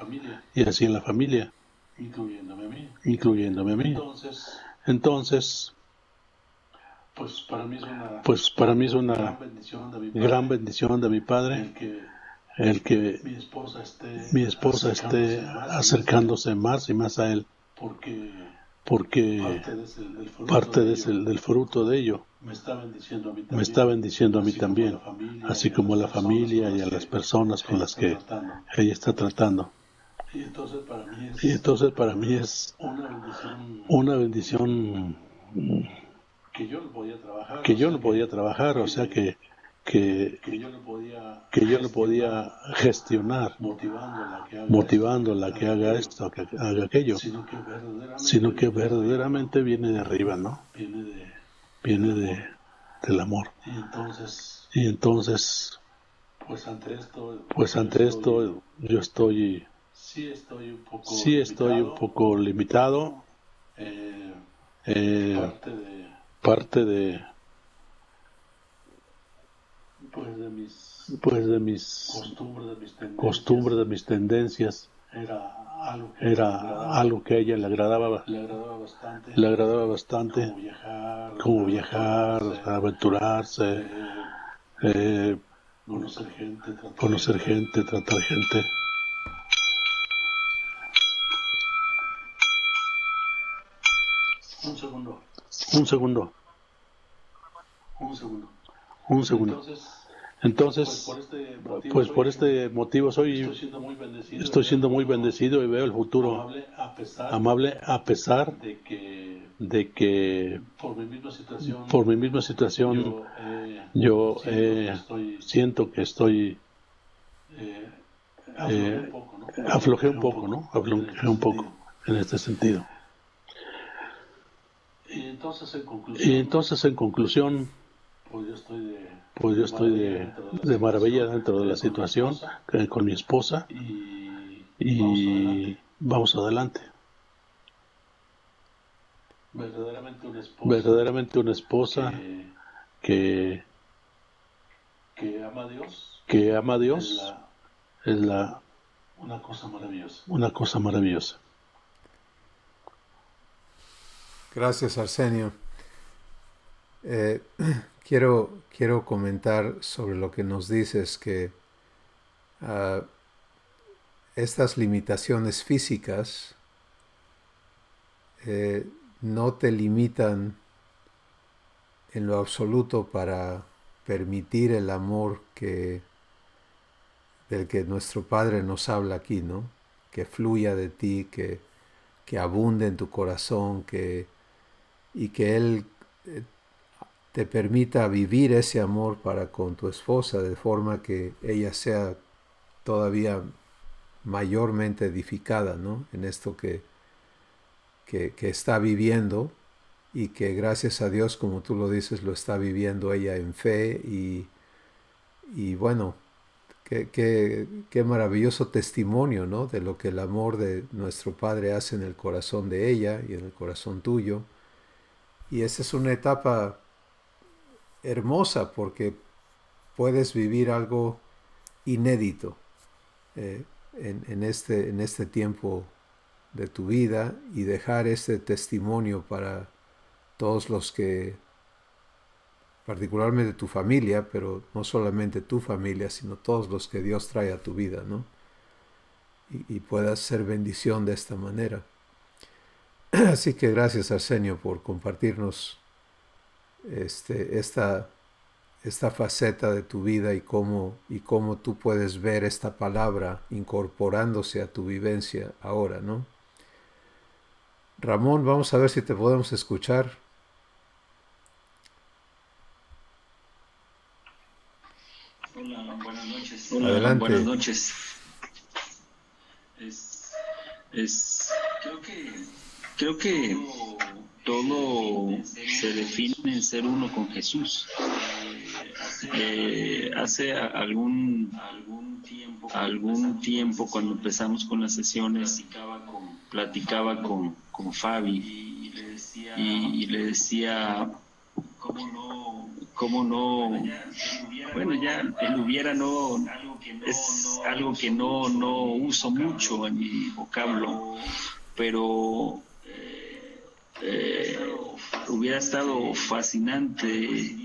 y hacia la familia, incluyéndome a mí. Entonces, pues para mí es una gran bendición de mi padre el que mi esposa esté acercándose más y más a él, porque parte del fruto de ello me está bendiciendo a mí también, así como a la familia y a las personas con las que ella está tratando. Y entonces para mí es una bendición que yo no podía trabajar, o sea que yo no podía gestionar, motivándola a que haga esto, a que haga aquello, sino que verdaderamente viene de arriba, ¿no? Viene del amor. Y entonces, pues ante esto yo sí estoy un poco limitado, parte de mis costumbres, de mis tendencias, era algo que a ella le agradaba bastante, como viajar, aventurarse, conocer gente, tratar gente. Un segundo. Entonces, pues por este motivo estoy siendo muy bendecido y veo el futuro amable a pesar de que por mi misma situación yo siento que estoy aflojé un poco, ¿no? Aflojé un poco en este sentido. Y entonces en conclusión, pues yo estoy de maravilla dentro de la situación con mi esposa y vamos adelante. Verdaderamente una esposa que ama a Dios es una cosa maravillosa. Gracias, Arsenio. Quiero comentar sobre lo que nos dices, que estas limitaciones físicas no te limitan en lo absoluto para permitir el amor del que nuestro Padre nos habla aquí, ¿no? Que fluya de ti, que abunde en tu corazón, y que Él te permita vivir ese amor para con tu esposa, de forma que ella sea todavía mayormente edificada, ¿no? En esto que está viviendo, y que gracias a Dios, como tú lo dices, lo está viviendo ella en fe, y bueno, qué maravilloso testimonio, ¿no? De lo que el amor de nuestro Padre hace en el corazón de ella y en el corazón tuyo. Y esa es una etapa hermosa, porque puedes vivir algo inédito en este tiempo de tu vida, y dejar este testimonio para todos los que, particularmente tu familia, pero no solamente tu familia, sino todos los que Dios trae a tu vida, ¿no? Y puedas ser bendición de esta manera. Así que gracias, Arsenio, por compartirnos esta esta faceta de tu vida y cómo tú puedes ver esta palabra incorporándose a tu vivencia ahora, ¿no? Ramón, vamos a ver si te podemos escuchar. Hola, buenas noches. Adelante. Buenas noches. Creo que todo se define en ser uno con Jesús. Hace algún tiempo, cuando empezamos con las sesiones, platicaba con Fabi y le decía, ¿cómo no? Bueno, ya el hubiera no es algo que no uso mucho en mi vocablo, pero hubiera estado fascinante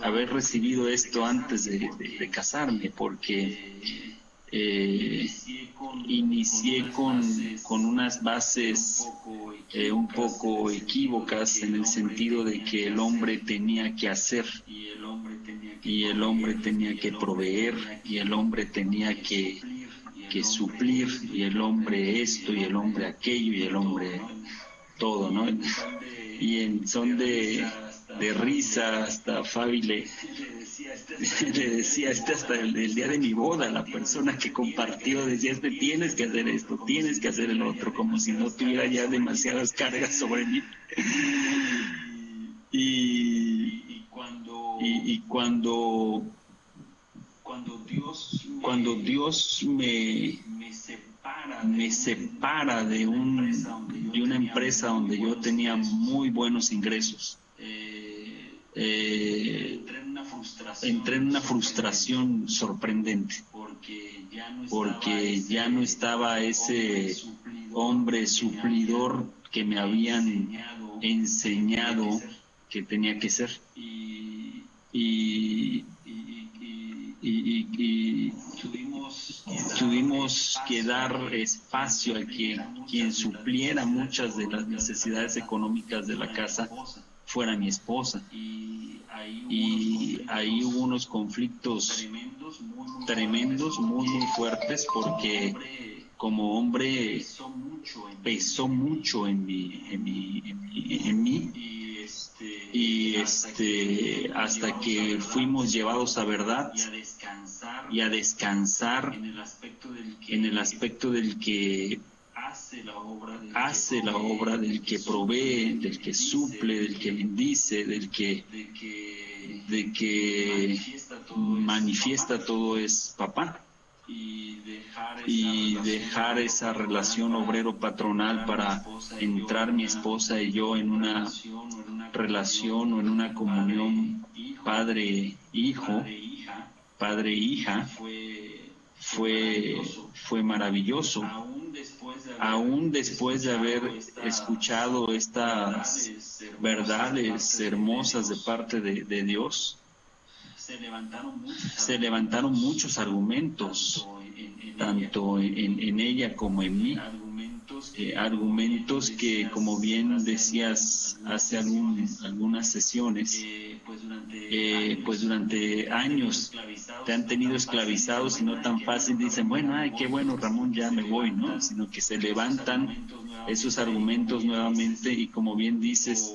haber recibido esto antes de casarme, porque inicié con unas bases un poco equívocas, en el sentido de que el hombre tenía que hacer, y el hombre tenía que proveer, y el hombre tenía que suplir, y el hombre esto, y el hombre aquello, y el hombre todo, ¿no? Y en son de risa, hasta Fabi le decía, hasta el día de mi boda, la persona que compartió decía, tienes que hacer esto, tienes que hacer el otro, como si no tuviera ya demasiadas cargas sobre mí. Y cuando Dios me separa de una empresa donde yo tenía muy buenos ingresos, entré en una frustración sorprendente, porque ya no estaba ese hombre suplidor que me habían enseñado que tenía que ser. Y tuvimos que dar espacio a que quien supliera muchas de las necesidades económicas de la casa fuera mi esposa. Y ahí hubo unos conflictos tremendos, muy fuertes, porque como hombre pesó mucho en mí, y hasta que fuimos llevados a verdad y a descansar en el aspecto del que hace la obra, del que provee, del que suple, del que bendice, de que manifiesta todo, es papá. Y dejar esa relación obrero-patronal para entrar mi esposa y yo en una relación o en una comunión padre-hijo, padre-hija, fue maravilloso. Aún después de haber escuchado estas verdades hermosas de parte de Dios, se levantaron muchos argumentos, tanto en ella como en mí, argumentos que, como bien decías hace algunas sesiones, pues durante años te han tenido esclavizados, y no tan fácil dicen, bueno, ay, qué bueno, Ramón, ya me voy, ¿no? Sino que se levantan esos argumentos nuevamente, y como bien dices,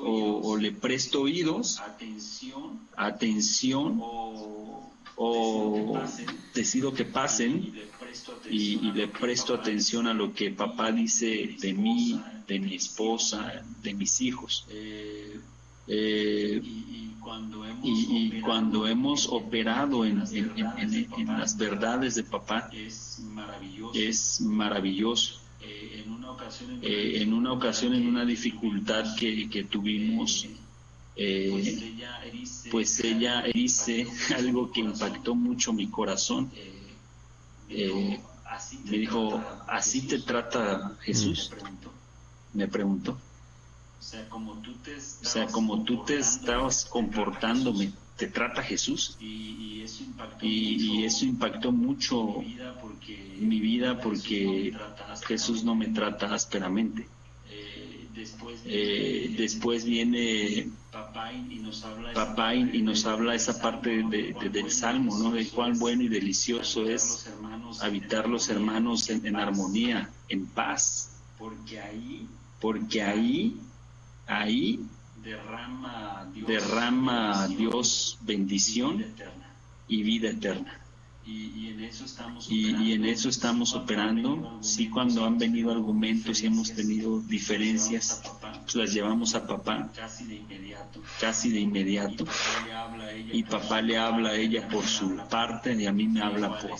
o le presto oídos, atención, o decido que pasen, y le presto atención a lo que papá dice de mí, de mi esposa, de mis hijos. Y cuando hemos operado en las verdades de papá, es maravilloso. En una ocasión, en una dificultad que tuvimos, pues ella dice algo que impactó mucho mi corazón. Me dijo, ¿así te trata Jesús? Me preguntó. O sea, como tú te estabas comportándome, ¿te trata Jesús? Y eso impactó mucho mi vida, porque Jesús no me trata ásperamente. Después viene papá y nos habla esa parte del Salmo, ¿no? De cuán bueno y delicioso es habitar los hermanos en armonía, en paz, porque ahí derrama Dios bendición y vida eterna. Y en eso estamos operando. Sí, cuando han venido argumentos y hemos tenido diferencias, pues las llevamos a papá casi de inmediato. Y papá le habla a ella por su parte y a mí me habla por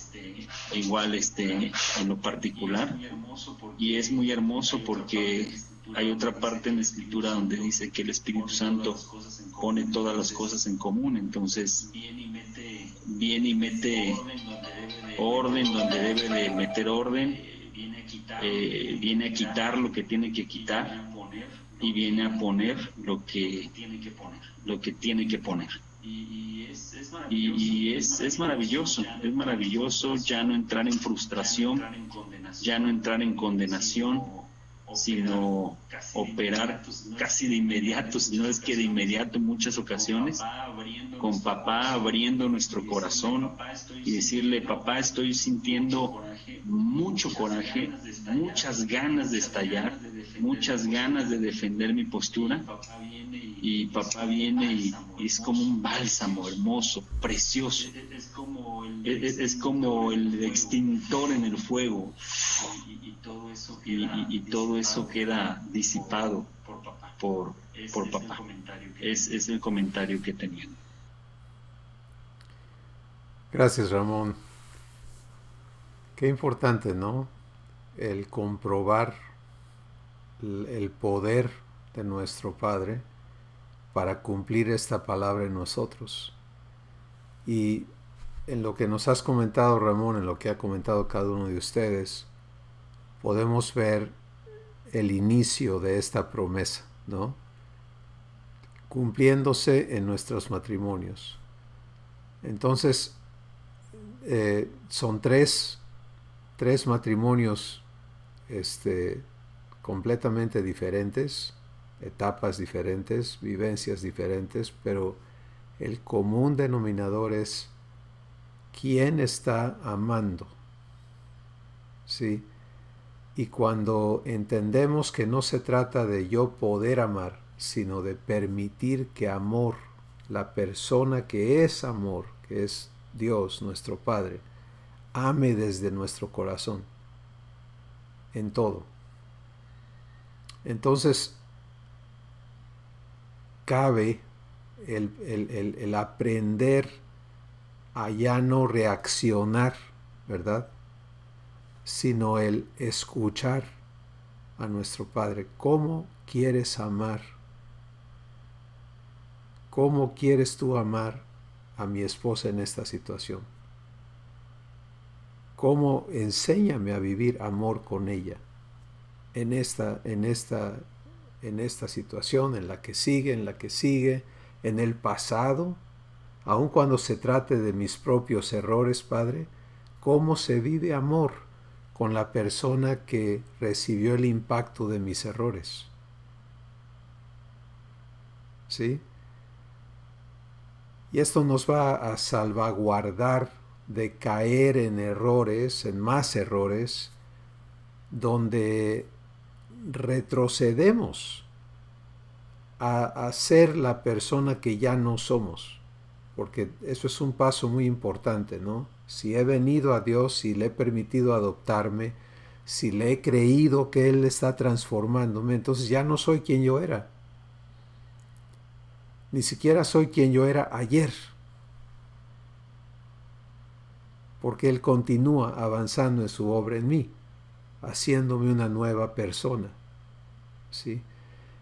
igual en lo particular. Y es muy hermoso porque hay otra parte en la Escritura donde dice que el Espíritu Santo pone todas las cosas en común. Entonces viene y mete orden donde debe de meter orden, viene a quitar lo que tiene que quitar y viene a poner lo que tiene que poner. Y es maravilloso ya no entrar en frustración, ya no entrar en condenación, sino operar casi de inmediato, si no es que de inmediato en muchas ocasiones, con papá abriendo nuestro corazón y decirle: papá, estoy sintiendo mucho coraje, muchas ganas de estallar, muchas ganas de defender mi postura. Y papá viene y es como un bálsamo hermoso, precioso. Es como el extintor en el fuego. Y todo eso queda disipado por papá. Es el comentario que tenía. Gracias, Ramón. Qué importante, ¿no? El comprobar el poder de nuestro Padre para cumplir esta palabra en nosotros. Y en lo que nos has comentado, Ramón, en lo que ha comentado cada uno de ustedes, podemos ver el inicio de esta promesa, ¿no? Cumpliéndose en nuestros matrimonios. Entonces, son tres matrimonios completamente diferentes, etapas diferentes, vivencias diferentes, pero el común denominador es quién está amando, ¿sí? Y cuando entendemos que no se trata de yo poder amar, sino de permitir que amor, la persona que es amor, que es Dios, nuestro Padre, ame desde nuestro corazón, en todo. Entonces, cabe el aprender a ya no reaccionar, ¿verdad? Sino el escuchar a nuestro Padre. ¿Cómo quieres amar? ¿Cómo quieres tú amar a mi esposa en esta situación? ¿Cómo enséñame a vivir amor con ella en esta situación, en la que sigue, en el pasado, aun cuando se trate de mis propios errores, Padre? ¿Cómo se vive amor con la persona que recibió el impacto de mis errores? ¿Sí? Y esto nos va a salvaguardar de caer en errores, en más errores, donde retrocedemos a ser la persona que ya no somos, porque eso es un paso muy importante, ¿no? Si he venido a Dios, si le he permitido adoptarme, si le he creído que Él está transformándome, entonces ya no soy quien yo era. Ni siquiera soy quien yo era ayer, porque Él continúa avanzando en su obra en mí, haciéndome una nueva persona, ¿sí?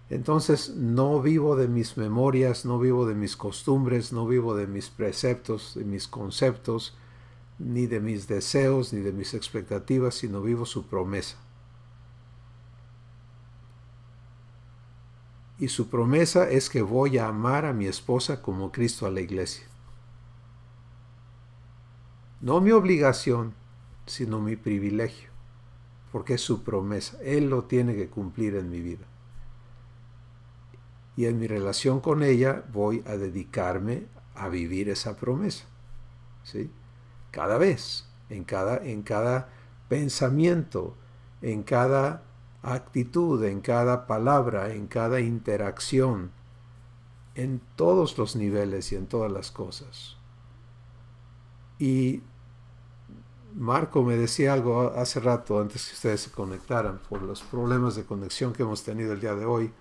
Entonces no vivo de mis memorias, no vivo de mis costumbres, no vivo de mis preceptos, de mis conceptos, ni de mis deseos, ni de mis expectativas, sino vivo su promesa. Y su promesa es que voy a amar a mi esposa como Cristo a la iglesia. No mi obligación, sino mi privilegio, porque es su promesa. Él lo tiene que cumplir en mi vida. Y en mi relación con ella voy a dedicarme a vivir esa promesa. ¿Sí? Cada vez, en cada pensamiento, en cada actitud, en cada palabra, en cada interacción, en todos los niveles y en todas las cosas. Y Marco me decía algo hace rato, antes que ustedes se conectaran, por los problemas de conexión que hemos tenido el día de hoy.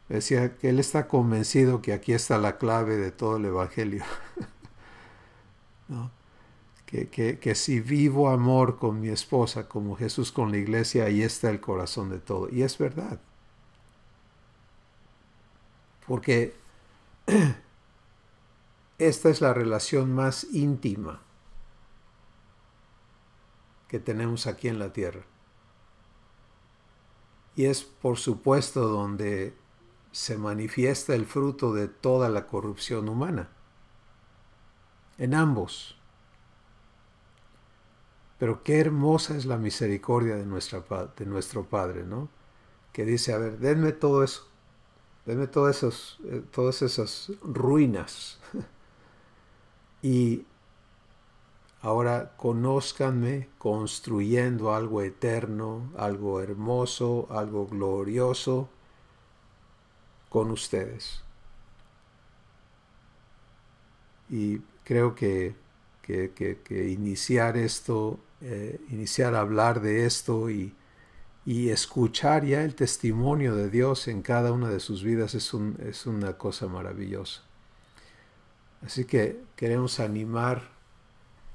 Me decía que él está convencido que aquí está la clave de todo el Evangelio. ¿No? Que si vivo amor con mi esposa, como Jesús con la iglesia, ahí está el corazón de todo. Y es verdad. Porque esta es la relación más íntima que tenemos aquí en la tierra. Y es, por supuesto, donde se manifiesta el fruto de toda la corrupción humana. En ambos. Pero qué hermosa es la misericordia de nuestro Padre, ¿no? Que dice, a ver, denme todo eso. Denme todas esas ruinas. Y ahora conózcanme construyendo algo eterno, algo hermoso, algo glorioso con ustedes. Y creo que iniciar esto, iniciar a hablar de esto y escuchar ya el testimonio de Dios en cada una de sus vidas es una cosa maravillosa. Así que queremos animar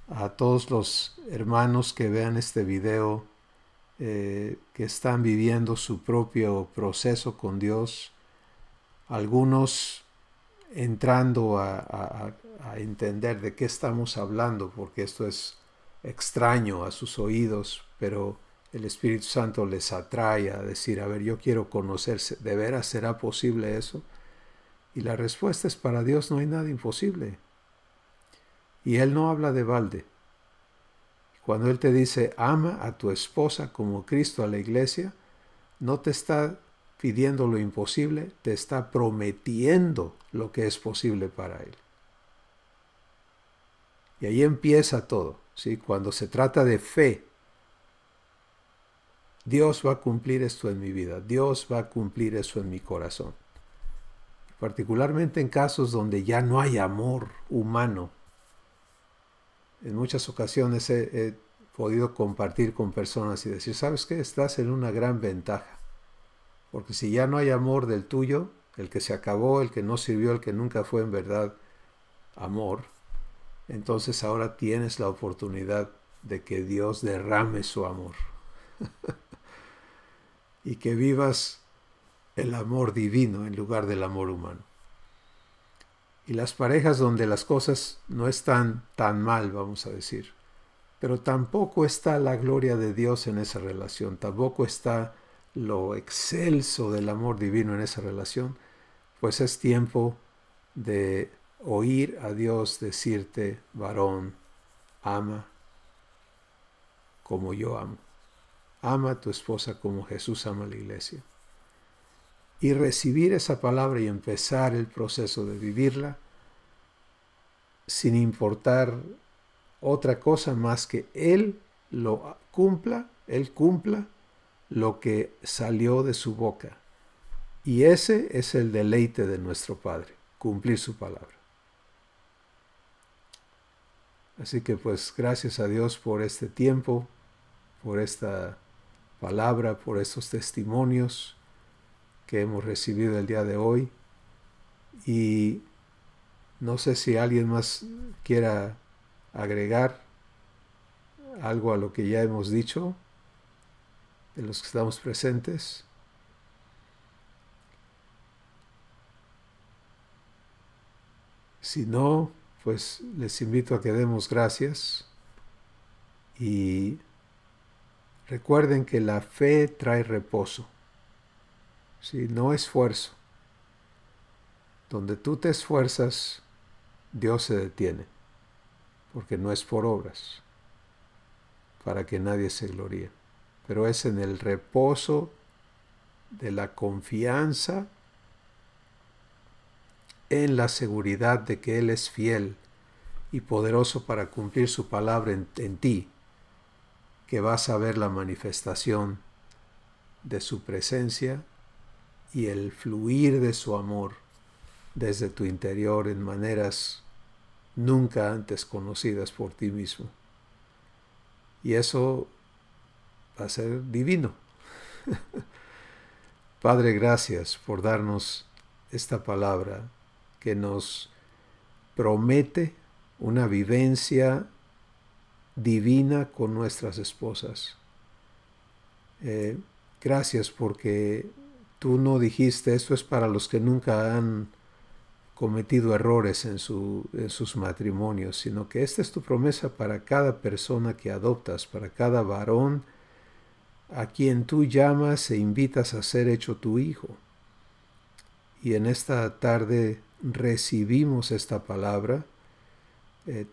a todos los hermanos que vean este video, que están viviendo su propio proceso con Dios, algunos entrando a entender de qué estamos hablando, porque esto es extraño a sus oídos, pero el Espíritu Santo les atrae a decir, a ver, yo quiero conocerse, ¿de veras será posible eso? Y la respuesta es, para Dios no hay nada imposible. Y Él no habla de balde. Cuando Él te dice, ama a tu esposa como Cristo a la iglesia, no te está pidiendo lo imposible, te está prometiendo lo que es posible para Él. Y ahí empieza todo, ¿sí? Cuando se trata de fe, Dios va a cumplir esto en mi vida, Dios va a cumplir eso en mi corazón. Particularmente en casos donde ya no hay amor humano. En muchas ocasiones he podido compartir con personas y decir, ¿sabes qué? Estás en una gran ventaja. Porque si ya no hay amor del tuyo, el que se acabó, el que no sirvió, el que nunca fue en verdad amor, entonces ahora tienes la oportunidad de que Dios derrame su amor. Y que vivas el amor divino en lugar del amor humano. Y las parejas donde las cosas no están tan mal, vamos a decir, pero tampoco está la gloria de Dios en esa relación, tampoco está lo excelso del amor divino en esa relación, pues es tiempo de oír a Dios decirte, varón, ama como yo amo. Ama a tu esposa como Jesús ama a la iglesia. Y recibir esa palabra y empezar el proceso de vivirla sin importar otra cosa más que Él cumpla lo que salió de su boca. Y ese es el deleite de nuestro Padre, cumplir su palabra. Así que pues gracias a Dios por este tiempo, por esta palabra, por estos testimonios que hemos recibido el día de hoy. Y no sé si alguien más quiera agregar algo a lo que ya hemos dicho, de los que estamos presentes. Si no, pues les invito a que demos gracias y recuerden que la fe trae reposo, ¿sí? No esfuerzo. Donde tú te esfuerzas, Dios se detiene, porque no es por obras, para que nadie se gloríe, pero es en el reposo de la confianza en la seguridad de que Él es fiel y poderoso para cumplir su palabra en ti, que vas a ver la manifestación de su presencia y el fluir de su amor desde tu interior en maneras nunca antes conocidas por ti mismo. Y eso va a ser divino. Padre, gracias por darnos esta palabra que nos promete una vivencia divina con nuestras esposas. Gracias porque tú no dijiste esto es para los que nunca han cometido errores en sus matrimonios, sino que esta es tu promesa para cada persona que adoptas, para cada varón a quien tú llamas e invitas a ser hecho tu hijo. Y en esta tarde recibimos esta palabra,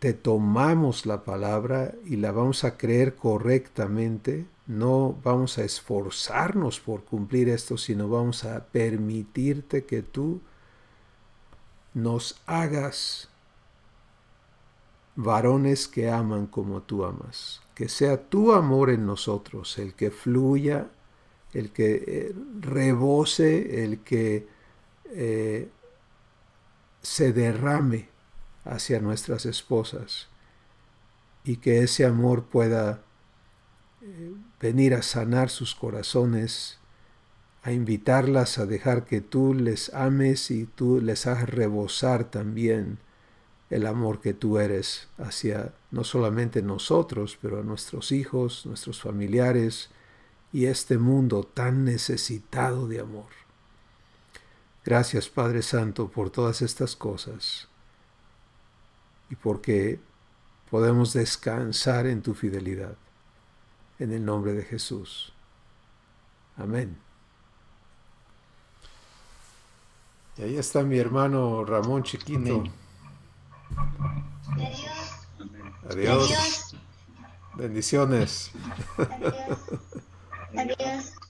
te tomamos la palabra y la vamos a creer correctamente. No vamos a esforzarnos por cumplir esto, sino vamos a permitirte que tú nos hagas varones que aman como tú amas. Que sea tu amor en nosotros el que fluya, el que rebose, el que se derrame hacia nuestras esposas. Y que ese amor pueda venir a sanar sus corazones, a invitarlas a dejar que tú les ames y tú les hagas rebosar también el amor que tú eres hacia no solamente nosotros, pero a nuestros hijos, nuestros familiares y este mundo tan necesitado de amor. Gracias, Padre Santo, por todas estas cosas y porque podemos descansar en tu fidelidad. En el nombre de Jesús. Amén. Y ahí está mi hermano Ramón chiquito. Amén. Adiós. Adiós. Bendiciones. Adiós. Adiós.